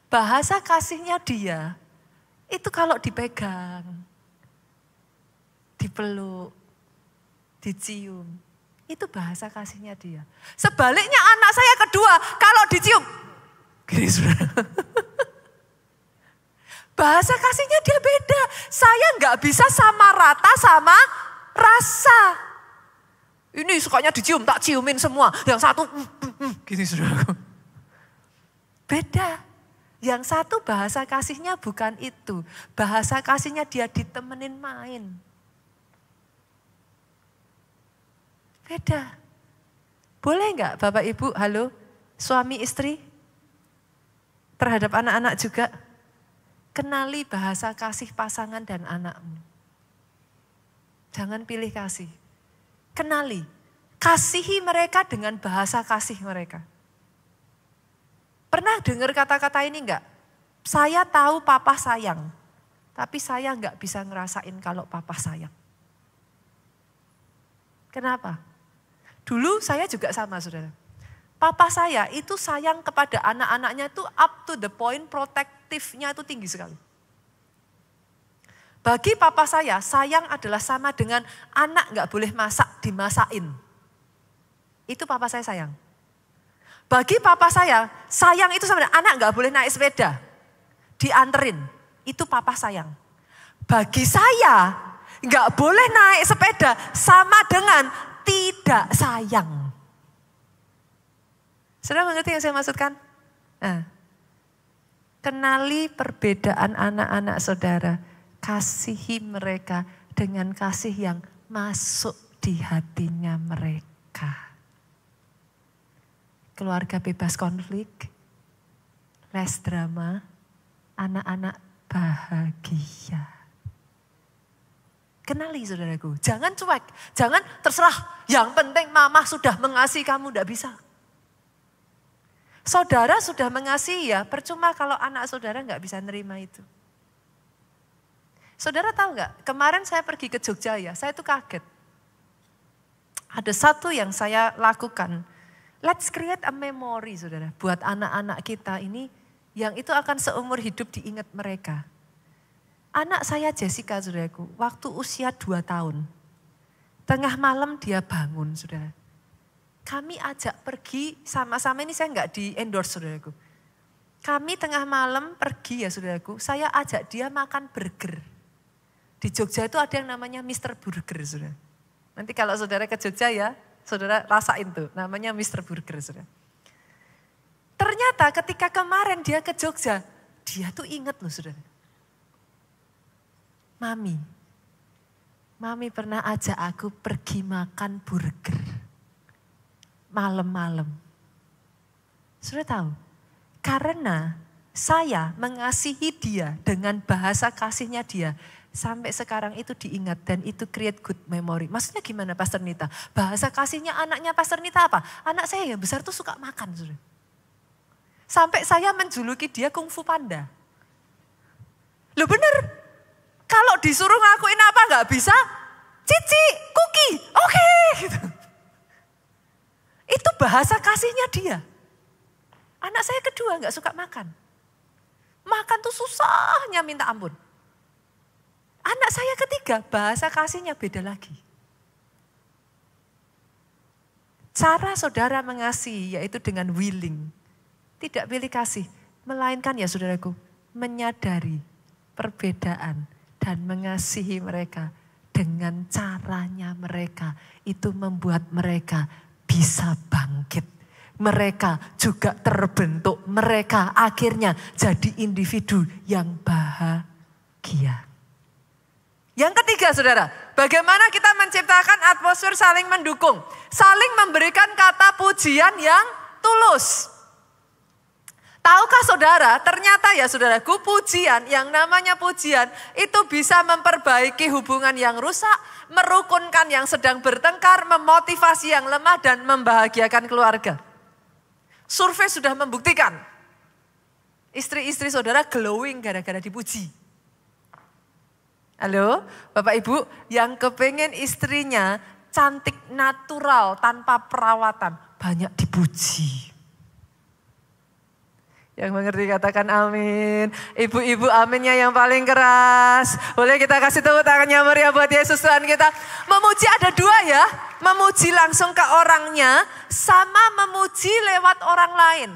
Bahasa kasihnya dia, itu kalau dipegang, dipeluk, dicium, itu bahasa kasihnya dia. Sebaliknya anak saya kedua, kalau dicium, gini saudara. Bahasa kasihnya dia beda. Saya nggak bisa sama rata sama rasa. Ini sukanya dicium, tak ciumin semua. Yang satu, gini saudaraku. Beda. Yang satu bahasa kasihnya bukan itu. Bahasa kasihnya dia ditemenin main. Beda. Boleh nggak Bapak Ibu, halo, suami istri? Terhadap anak-anak juga. Kenali bahasa kasih pasangan dan anakmu. Jangan pilih kasih. Kenali. Kasihi mereka dengan bahasa kasih mereka. Pernah dengar kata-kata ini enggak? Saya tahu papa sayang. Tapi saya enggak bisa ngerasain kalau papa sayang. Kenapa? Dulu saya juga sama saudara. Papa saya itu sayang kepada anak-anaknya itu up to the point protektifnya itu tinggi sekali. Bagi papa saya, sayang adalah sama dengan anak gak boleh masak, dimasakin. Itu papa saya sayang. Bagi papa saya, sayang itu sama dengan anak gak boleh naik sepeda, dianterin. Itu papa sayang. Bagi saya, gak boleh naik sepeda sama dengan tidak sayang. Saudara mengerti yang saya maksudkan? Nah, kenali perbedaan anak-anak saudara. Kasihi mereka dengan kasih yang masuk di hatinya mereka. Keluarga bebas konflik, less drama, anak-anak bahagia. Kenali saudaraku, jangan cuek, jangan terserah. Yang penting mama sudah mengasihi kamu, tidak bisa. Saudara sudah mengasihi ya, percuma kalau anak saudara nggak bisa nerima itu. Saudara tahu nggak, kemarin saya pergi ke Jogja ya, saya tuh kaget. Ada satu yang saya lakukan, let's create a memory saudara, buat anak-anak kita ini yang itu akan seumur hidup diingat mereka. Anak saya Jessica saudaraku, waktu usia 2 tahun, tengah malam dia bangun saudara. Kami ajak pergi sama-sama, ini saya enggak di endorse saudaraku. Kami tengah malam pergi ya saudaraku, saya ajak dia makan burger. Di Jogja itu ada yang namanya Mr. Burger saudara. Nanti kalau saudara ke Jogja ya, saudara rasain tuh, namanya Mr. Burger saudara. Ternyata ketika kemarin dia ke Jogja, dia tuh ingat loh saudara. Mami pernah ajak aku pergi makan burger. Malam-malam. Sudah tahu? Karena saya mengasihi dia dengan bahasa kasihnya dia. Sampai sekarang itu diingat dan itu create good memory. Maksudnya gimana Pastor Nita? Bahasa kasihnya anaknya Pastor Nita apa? Anak saya yang besar tuh suka makan. Sudah. Sampai saya menjuluki dia Kung Fu Panda. Loh bener. Kalau disuruh ngakuin apa gak bisa? Cici, Kuki, oke. Gitu. Itu bahasa kasihnya dia. Anak saya kedua gak suka makan. Makan tuh susahnya minta ampun. Anak saya ketiga bahasa kasihnya beda lagi. Cara saudara mengasihi yaitu dengan willing. Tidak pilih kasih. Melainkan ya saudaraku, menyadari perbedaan dan mengasihi mereka dengan caranya mereka. Itu membuat mereka bisa bangkit. Mereka juga terbentuk. Mereka akhirnya jadi individu yang bahagia. Yang ketiga saudara, bagaimana kita menciptakan atmosfer saling mendukung. Saling memberikan kata pujian yang tulus. Tahukah saudara, ternyata ya saudaraku, pujian, yang namanya pujian itu bisa memperbaiki hubungan yang rusak, merukunkan yang sedang bertengkar, memotivasi yang lemah, dan membahagiakan keluarga. Survei sudah membuktikan, istri-istri saudara glowing gara-gara dipuji. Halo, Bapak Ibu, yang kepengen istrinya cantik natural tanpa perawatan, banyak dipuji. Yang mengerti katakan amin. Ibu-ibu aminnya yang paling keras. Boleh kita kasih tepuk tangannya meriah buat Yesus Tuhan kita. Memuji ada dua ya. Memuji langsung ke orangnya sama memuji lewat orang lain.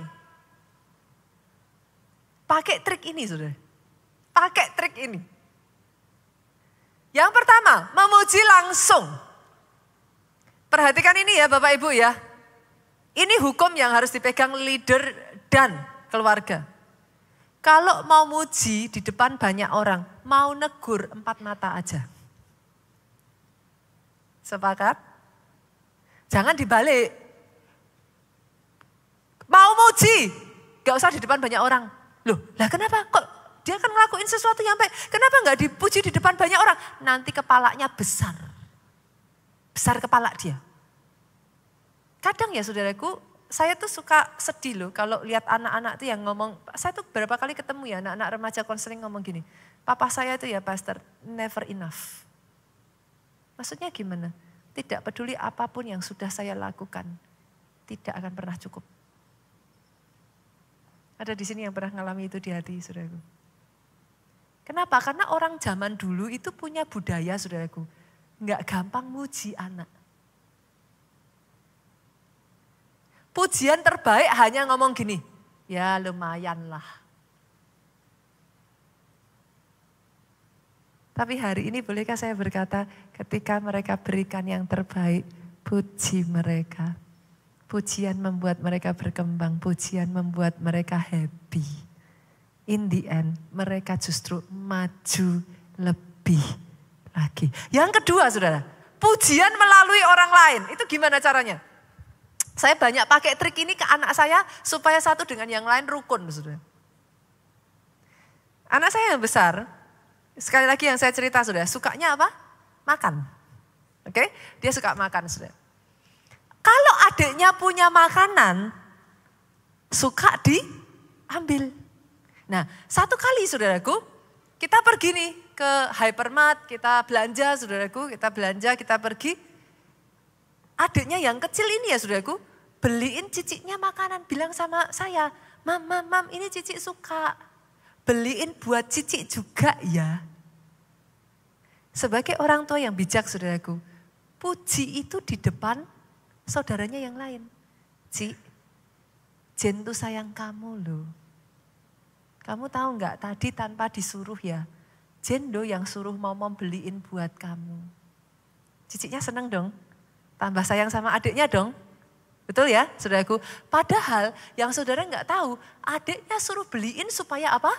Pakai trik ini saudara. Pakai trik ini. Yang pertama, memuji langsung. Perhatikan ini ya Bapak Ibu ya. Ini hukum yang harus dipegang leader dan keluarga. Kalau mau muji di depan banyak orang, mau negur 4 mata aja. Sepakat? Jangan dibalik. Mau muji, gak usah di depan banyak orang. Loh, lah kenapa? Kok dia kan ngelakuin sesuatu yang baik, kenapa gak dipuji di depan banyak orang? Nanti kepalanya besar. Besar kepala dia. Kadang ya saudaraku, saya tuh suka sedih loh kalau lihat anak-anak tuh yang ngomong, saya tuh berapa kali ketemu ya anak-anak remaja konseling ngomong gini, papa saya tuh ya pastor, never enough. Maksudnya gimana? Tidak peduli apapun yang sudah saya lakukan, tidak akan pernah cukup. Ada di sini yang pernah ngalami itu di hati saudaraku. Kenapa? Karena orang zaman dulu itu punya budaya saudaraku, nggak gampang muji anak. Pujian terbaik hanya ngomong gini, ya lumayan lah. Tapi hari ini bolehkah saya berkata, ketika mereka berikan yang terbaik, puji mereka. Pujian membuat mereka berkembang, pujian membuat mereka happy. In the end, mereka justru maju lebih lagi. Yang kedua saudara, pujian melalui orang lain, itu gimana caranya? Saya banyak pakai trik ini ke anak saya supaya satu dengan yang lain rukun. Saudara. Anak saya yang besar, sekali lagi yang saya cerita saudara, sukanya apa? Makan. Oke, dia suka makan saudara. Kalau adiknya punya makanan, suka diambil. Nah, satu kali saudaraku, kita pergi nih ke hypermart, kita belanja saudaraku, kita pergi. Adiknya yang kecil ini ya saudaraku, beliin ciciknya makanan. Bilang sama saya, mam ini cicik suka. Beliin buat cicik juga ya. Sebagai orang tua yang bijak saudaraku, puji itu di depan saudaranya yang lain. Cik, Jen tuh sayang kamu loh. Kamu tahu nggak tadi tanpa disuruh ya, Jen loh yang suruh mom beliin buat kamu. Ciciknya seneng dong. Tambah sayang sama adiknya dong. Betul ya saudaraku. Padahal yang saudara nggak tahu, adiknya suruh beliin supaya apa?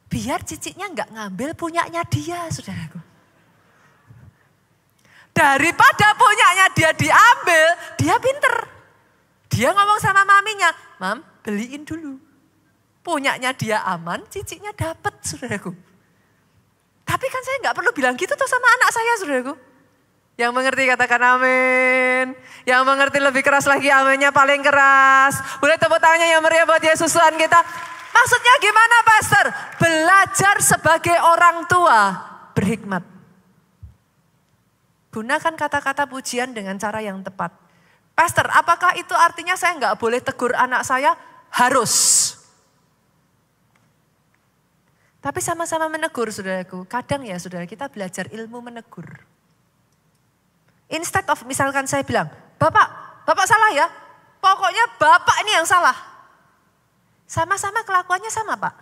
Biar ciciknya nggak ngambil punyanya dia saudaraku. Daripada punyanya dia diambil, dia pinter. Dia ngomong sama maminya, mam beliin dulu. Punyanya dia aman, ciciknya dapat saudaraku. Tapi kan saya nggak perlu bilang gitu tuh sama anak saya saudaraku. Yang mengerti katakan amin. Yang mengerti lebih keras lagi aminnya paling keras. Boleh tepuk tangannya yang meriah buat Yesus Tuhan kita. Maksudnya gimana pastor? Belajar sebagai orang tua berhikmat. Gunakan kata-kata pujian dengan cara yang tepat. Pastor, apakah itu artinya saya nggak boleh tegur anak saya? Harus. Tapi sama-sama menegur saudaraku. Kadang ya saudara kita belajar ilmu menegur. Instead of misalkan saya bilang, Bapak salah ya. Pokoknya Bapak ini yang salah. Sama-sama kelakuannya sama Pak.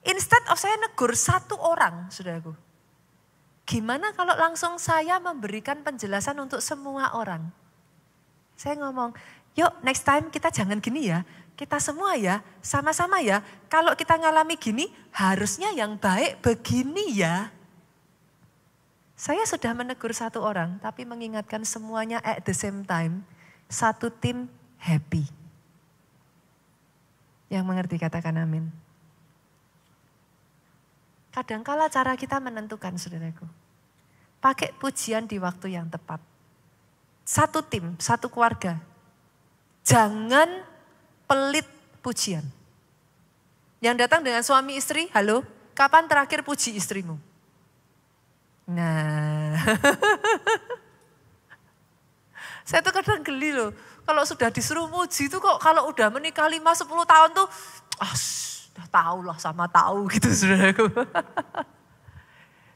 Instead of saya negur satu orang saudaraku. Gimana kalau langsung saya memberikan penjelasan untuk semua orang? Saya ngomong, yuk next time kita jangan gini ya. Kita semua ya, sama-sama ya. Kalau kita ngalami gini, harusnya yang baik begini ya. Saya sudah menegur satu orang, tapi mengingatkan semuanya at the same time. Satu tim happy. Yang mengerti katakan amin. Kadangkala cara kita menentukan, saudaraku. Pakai pujian di waktu yang tepat. Satu tim, satu keluarga. Jangan pelit pujian. Yang datang dengan suami istri, halo, kapan terakhir puji istrimu? Nah, saya tuh kadang geli loh. Kalau sudah disuruh muji itu kok kalau udah menikah 5-10 tahun tuh, udah tahu lah sama tahu gitu saudaraku.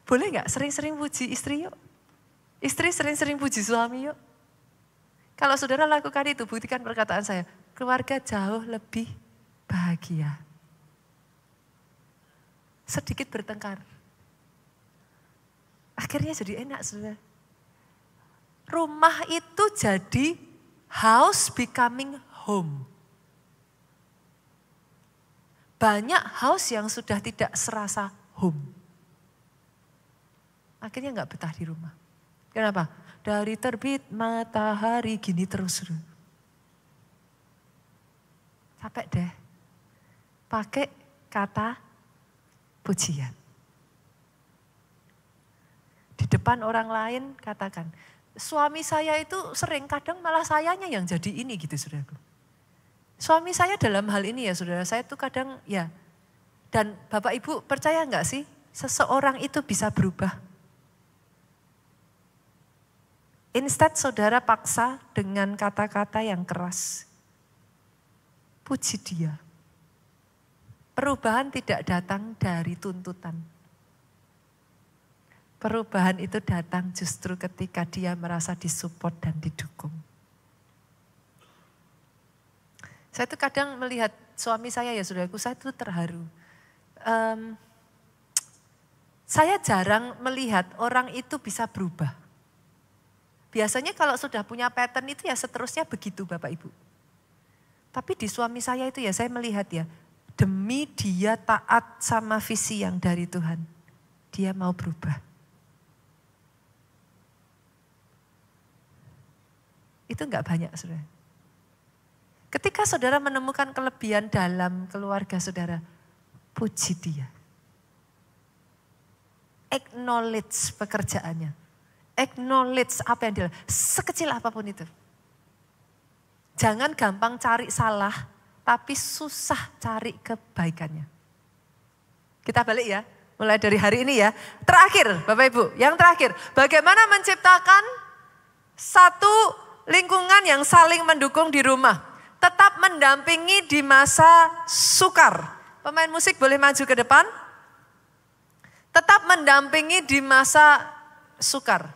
Boleh gak sering-sering puji istri yuk? Istri sering-sering puji suami yuk? Kalau saudara lakukan itu, buktikan perkataan saya. Keluarga jauh lebih bahagia. Sedikit bertengkar. Akhirnya jadi enak saudara. Rumah itu jadi house becoming home. Banyak house yang sudah tidak serasa home. Akhirnya nggak betah di rumah. Kenapa? Dari terbit matahari gini terus. Capek deh. Pakai kata pujian. Di depan orang lain katakan, suami saya itu sering, kadang malah sayanya yang jadi ini gitu saudaraku. Suami saya dalam hal ini ya saudara, saya tuh kadang ya. Dan Bapak Ibu percaya enggak sih seseorang itu bisa berubah? Instead saudara paksa dengan kata-kata yang keras. Puji dia. Perubahan tidak datang dari tuntutan. Perubahan itu datang justru ketika dia merasa disupport dan didukung. Saya tuh kadang melihat suami saya ya saudaraku, saya tuh terharu. Saya jarang melihat orang itu bisa berubah. Biasanya kalau sudah punya pattern itu ya seterusnya begitu Bapak Ibu. Tapi di suami saya itu ya saya melihat ya, demi dia taat sama visi yang dari Tuhan, dia mau berubah. Itu enggak banyak saudara. Ketika saudara menemukan kelebihan dalam keluarga saudara, puji dia. Acknowledge pekerjaannya. Acknowledge apa yang dia lakukan, sekecil apapun itu. Jangan gampang cari salah, tapi susah cari kebaikannya. Kita balik ya, mulai dari hari ini ya. Terakhir Bapak Ibu, yang terakhir. Bagaimana menciptakan satu lingkungan yang saling mendukung di rumah. Tetap mendampingi di masa sukar. Pemain musik boleh maju ke depan. Tetap mendampingi di masa sukar.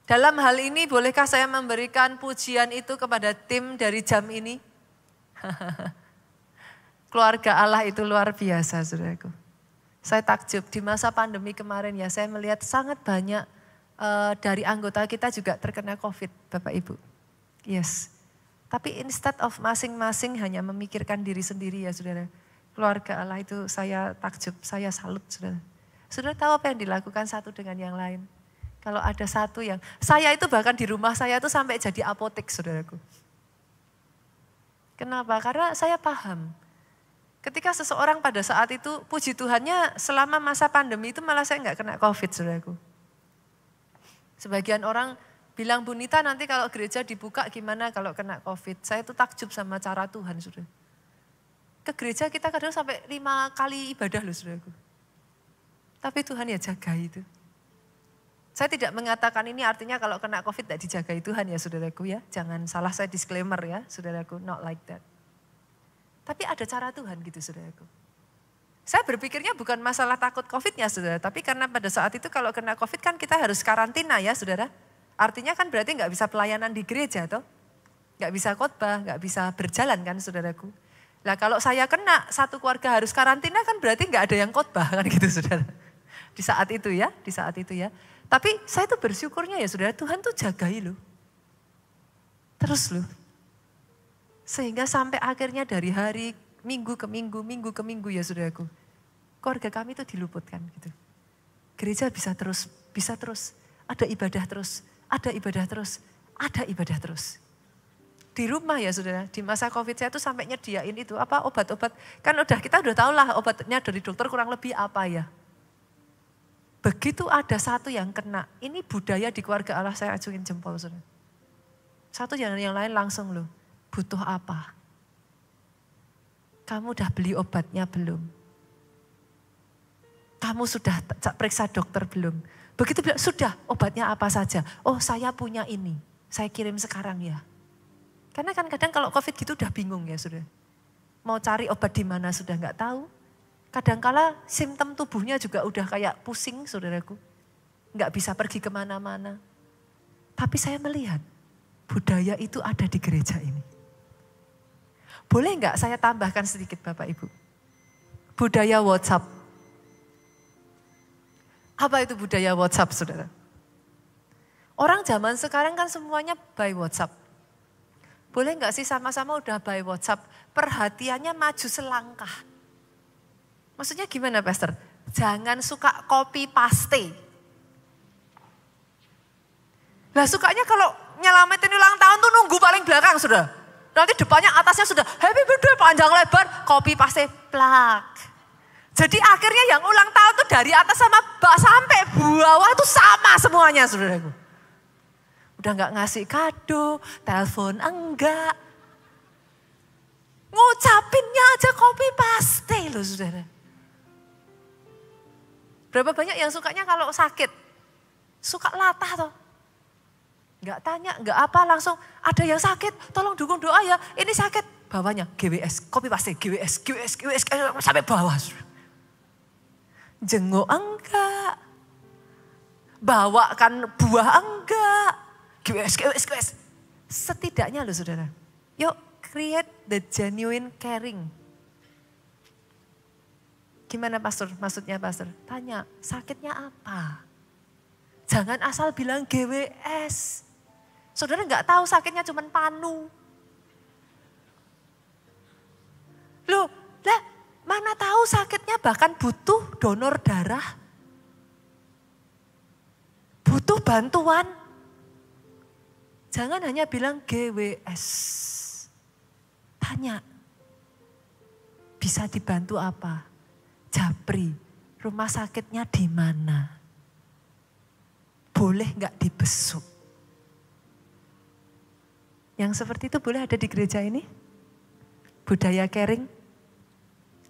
Dalam hal ini bolehkah saya memberikan pujian itu kepada tim dari jam ini? Keluarga Allah itu luar biasa saudaraku. Saya takjub di masa pandemi kemarin ya saya melihat sangat banyak dari anggota kita juga terkena COVID Bapak Ibu. Yes. Tapi instead of masing-masing hanya memikirkan diri sendiri ya saudara. Keluarga Allah itu saya takjub, saya salut saudara. Saudara tahu apa yang dilakukan satu dengan yang lain? Kalau ada satu yang, saya itu bahkan di rumah saya itu sampai jadi apotek saudaraku. Kenapa? Karena saya paham. Ketika seseorang pada saat itu, puji Tuhannya selama masa pandemi itu malah saya enggak kena COVID saudaraku. Sebagian orang bilang, Bu Nita nanti kalau gereja dibuka gimana kalau kena COVID. Saya tuh takjub sama cara Tuhan saudara. Ke gereja kita kadang sampai 5 kali ibadah loh saudaraku. Tapi Tuhan ya jaga itu. Saya tidak mengatakan ini artinya kalau kena COVID tidak dijagai Tuhan ya saudaraku ya. Jangan salah saya disclaimer ya saudaraku, not like that. Tapi ada cara Tuhan gitu saudaraku. Saya berpikirnya bukan masalah takut COVID-nya saudara. Tapi karena pada saat itu kalau kena COVID kan kita harus karantina ya saudara. Artinya kan berarti nggak bisa pelayanan di gereja toh. Nggak bisa khotbah, nggak bisa berjalan kan saudaraku. Nah kalau saya kena satu keluarga harus karantina kan berarti nggak ada yang khotbah kan gitu saudara. Di saat itu ya, di saat itu ya. Tapi saya tuh bersyukurnya ya saudara, Tuhan tuh jagai loh. Terus loh. Sehingga sampai akhirnya dari hari minggu ke minggu ya saudaraku. Keluarga kami tuh diluputkan gitu. Gereja bisa terus. Ada ibadah terus, ada ibadah terus, ada ibadah terus. Di rumah ya saudara, di masa COVID saya tuh sampai nyediain itu obat-obat. Kan kita udah tahu lah obatnya dari dokter kurang lebih apa ya. Begitu ada satu yang kena, ini budaya di keluarga Allah saya acungin jempol saudara. Satu yang lain langsung loh, butuh apa? Kamu udah beli obatnya belum? Kamu sudah periksa dokter belum? Begitu bilang, sudah obatnya apa saja? Oh saya punya ini, saya kirim sekarang ya. Karena kan kadang kalau COVID gitu udah bingung ya saudara. Mau cari obat di mana sudah nggak tahu. Kadangkala simptom tubuhnya juga udah kayak pusing saudaraku. Nggak bisa pergi kemana-mana. Tapi saya melihat budaya itu ada di gereja ini. Boleh nggak saya tambahkan sedikit Bapak Ibu? Budaya WhatsApp. Apa itu budaya WhatsApp saudara? Orang zaman sekarang kan semuanya by WhatsApp. Boleh nggak sih sama-sama udah by WhatsApp, perhatiannya maju selangkah. Maksudnya gimana Pastor? Jangan suka copy paste. Lah sukanya kalau nyelamatin ulang tahun tuh nunggu paling belakang sudah. Nanti depannya atasnya sudah happy birthday panjang lebar, copy paste plak. Jadi akhirnya yang ulang tahun tuh dari atas sampai bawah tuh sama semuanya saudaraku. Udah gak ngasih kado, telepon enggak. Ngucapinnya aja copy paste loh saudara. Berapa banyak yang sukanya kalau sakit? Suka latah toh. Gak tanya, gak apa langsung ada yang sakit, tolong dukung doa ya. Ini sakit, bawahnya GWS, copy paste, GWS, sampai bawah. Jenguk enggak. Bawakan buah enggak. GWS. Setidaknya loh saudara. Yuk create the genuine caring. Gimana pastor? Maksudnya pastor? Tanya, sakitnya apa? Jangan asal bilang GWS. Saudara nggak tahu sakitnya cuma panu. Loh, lah mana tahu sakitnya bahkan butuh donor darah. Butuh bantuan. Jangan hanya bilang GWS. Tanya, bisa dibantu apa? Japri, rumah sakitnya di mana? Boleh nggak dibesuk? Yang seperti itu boleh ada di gereja ini? Budaya caring?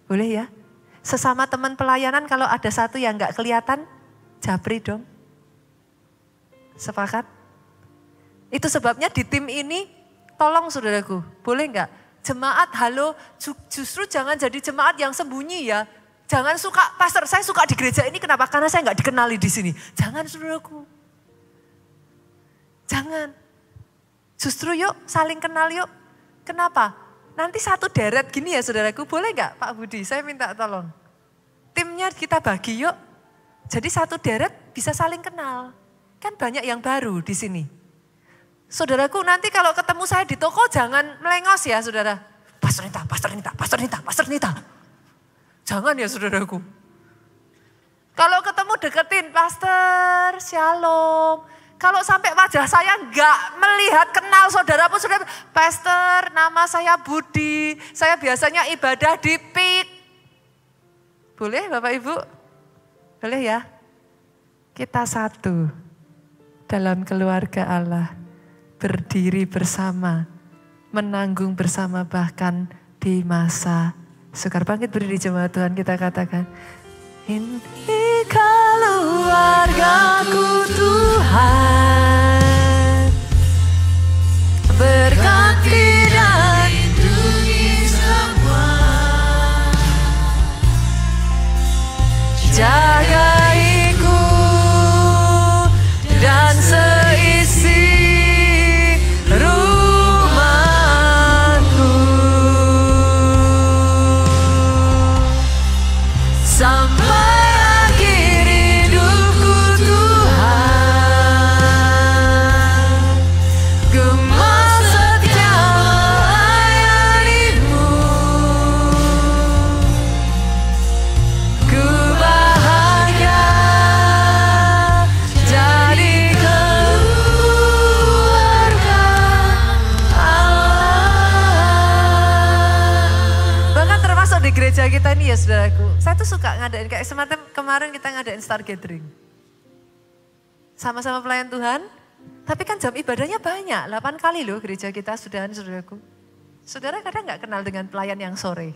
Boleh ya? Sesama teman pelayanan kalau ada satu yang nggak kelihatan, japri dong. Sepakat? Itu sebabnya di tim ini, tolong saudaraku, boleh nggak? Jemaat halo, justru jangan jadi jemaat yang sembunyi ya. Jangan suka, pastor saya suka di gereja ini kenapa? Karena saya nggak dikenali di sini. Jangan saudaraku. Jangan. Justru yuk saling kenal yuk. Kenapa? Nanti satu deret gini ya saudaraku, boleh nggak Pak Budi? Saya minta tolong. Timnya kita bagi yuk. Jadi satu deret bisa saling kenal. Kan banyak yang baru di sini. Saudaraku nanti kalau ketemu saya di toko jangan melengos ya saudara. Pastor Nita. Jangan ya saudaraku. Kalau ketemu deketin, Pastor, Shalom. Kalau sampai wajah saya enggak melihat kenal saudara pun saudara, Pastor nama saya Budi, saya biasanya ibadah di PIK. Boleh Bapak Ibu? Boleh ya? Kita satu dalam keluarga Allah. Berdiri bersama, menanggung bersama bahkan di masa sukar. Bangkit berdiri jemaat Tuhan, kita katakan. Ini keluargaku Tuhan, berkati dan lindungi semua, jagaiku dan seisi rumahku sampai akhir hidupku Tuhan. gereja kita ini ya saudaraku, saya tuh suka ngadain kayak semacam kemarin kita ngadain Star Gathering. Sama-sama pelayan Tuhan, tapi kan jam ibadahnya banyak, 8 kali loh gereja kita saudaraku. Saudara kadang gak kenal dengan pelayan yang sore.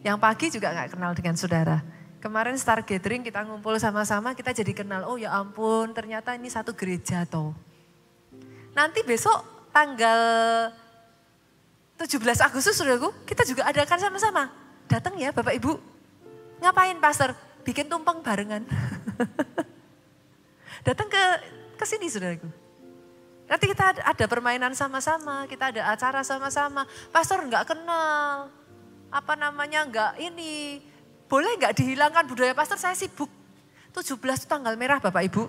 Yang pagi juga gak kenal dengan saudara. Kemarin Star Gathering kita ngumpul sama-sama, kita jadi kenal, oh ya ampun ternyata ini satu gereja toh. Nanti besok tanggal 17 Agustus saudaraku, kita juga adakan sama-sama. Datang ya Bapak Ibu. Ngapain pastor? Bikin tumpeng barengan. Datang ke sini saudaraku. Nanti kita ada permainan sama-sama, kita ada acara sama-sama. Pastor enggak kenal, enggak ini. Boleh enggak dihilangkan budaya pastor, saya sibuk. 17 itu tanggal merah Bapak Ibu.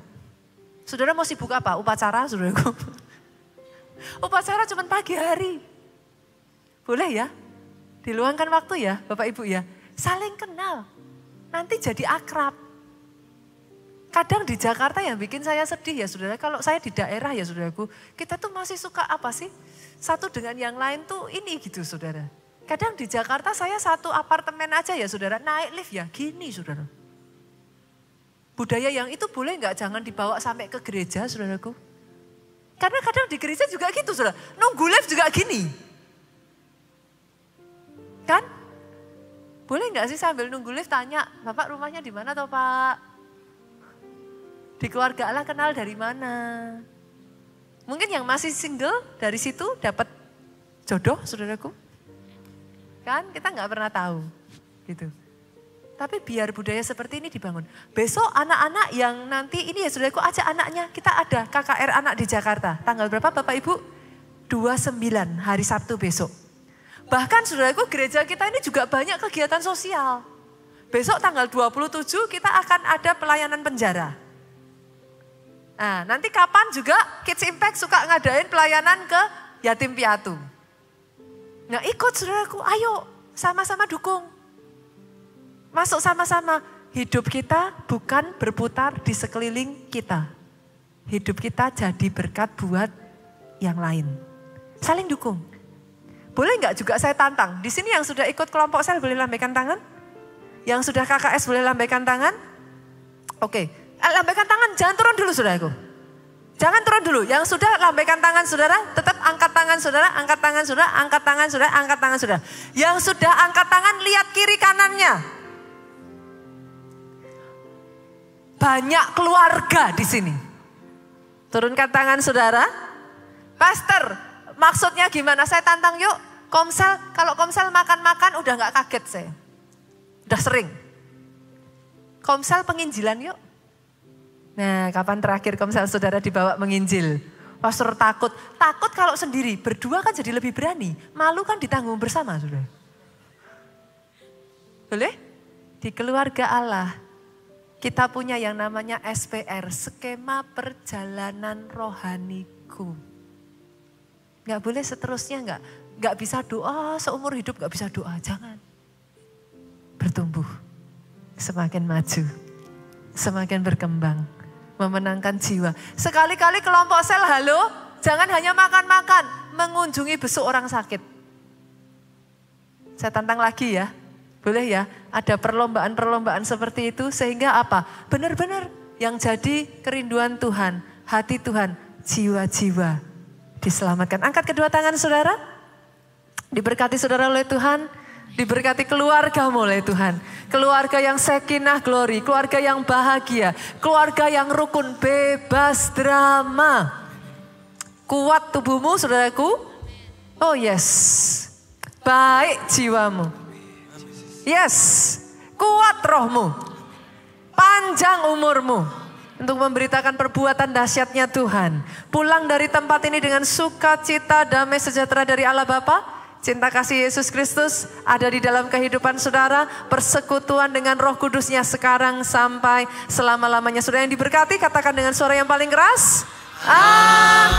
Saudara mau sibuk apa? Upacara saudaraku. Upacara cuma pagi hari. Boleh ya, diluangkan waktu ya Bapak Ibu ya. Saling kenal, nanti jadi akrab. Kadang di Jakarta yang bikin saya sedih ya saudara, kalau saya di daerah ya saudaraku, kita tuh masih suka apa sih? Satu dengan yang lain tuh ini gitu saudara. Kadang di Jakarta saya satu apartemen aja ya saudara, naik lift ya gini saudara. Budaya yang itu boleh nggak jangan dibawa sampai ke gereja saudaraku. Karena kadang di gereja juga gitu saudara, nunggu lift juga gini. Kan? Boleh nggak sih sambil nunggu lift tanya, Bapak rumahnya di mana toh Pak? Di keluarga Allah kenal dari mana? Mungkin yang masih single dari situ dapat jodoh saudaraku. Kan kita nggak pernah tahu gitu. Tapi biar budaya seperti ini dibangun. Besok anak-anak yang nanti ini ya saudaraku ajak anaknya. Kita ada KKR anak di Jakarta. Tanggal berapa Bapak Ibu? 29 hari Sabtu besok. Bahkan saudaraku gereja kita ini juga banyak kegiatan sosial. Besok tanggal 27 kita akan ada pelayanan penjara. Nah nanti kapan juga Kids Impact suka ngadain pelayanan ke yatim piatu. Nah ikut saudaraku, ayo sama-sama dukung. Masuk sama-sama, hidup kita bukan berputar di sekeliling kita. Hidup kita jadi berkat buat yang lain. Saling dukung. Boleh nggak juga saya tantang? Di sini yang sudah ikut kelompok sel boleh lambaikan tangan? Yang sudah KKS boleh lambaikan tangan? Oke, lambaikan tangan, jangan turun dulu saudaraku. Jangan turun dulu, yang sudah lambaikan tangan saudara, tetap angkat tangan saudara, angkat tangan saudara, angkat tangan saudara, angkat tangan saudara. Yang sudah angkat tangan lihat kiri kanannya. Banyak keluarga di sini. Turunkan tangan saudara. Pastor, maksudnya gimana? Saya tantang yuk, Komsel, kalau Komsel makan-makan udah gak kaget saya. Udah sering. Komsel penginjilan yuk. Nah kapan terakhir Komsel saudara dibawa menginjil? Pastor takut kalau sendiri, berdua kan jadi lebih berani. Malu kan ditanggung bersama saudara. Boleh? Di keluarga Allah kita punya yang namanya SPR, skema perjalanan rohaniku. Gak boleh seterusnya gak bisa doa seumur hidup gak bisa doa, jangan. Bertumbuh, semakin maju, semakin berkembang, memenangkan jiwa. Sekali-kali kelompok sel halo, jangan hanya makan-makan, mengunjungi besuk orang sakit. Saya tantang lagi ya, boleh ya, ada perlombaan-perlombaan seperti itu sehingga apa? Benar-benar yang jadi kerinduan Tuhan, hati Tuhan, jiwa-jiwa diselamatkan. Angkat kedua tangan saudara. Diberkati saudara oleh Tuhan. Diberkati keluargamu oleh Tuhan. Keluarga yang sakinah glory. Keluarga yang bahagia. Keluarga yang rukun, bebas drama. Kuat tubuhmu saudaraku. Oh yes. Baik jiwamu. Yes. Kuat rohmu. Panjang umurmu. Untuk memberitakan perbuatan dahsyatnya Tuhan. Pulang dari tempat ini dengan sukacita, damai sejahtera dari Allah Bapa. Cinta kasih Yesus Kristus ada di dalam kehidupan saudara. Persekutuan dengan Roh Kudusnya sekarang sampai selama-lamanya. Saudara yang diberkati katakan dengan suara yang paling keras. Amin.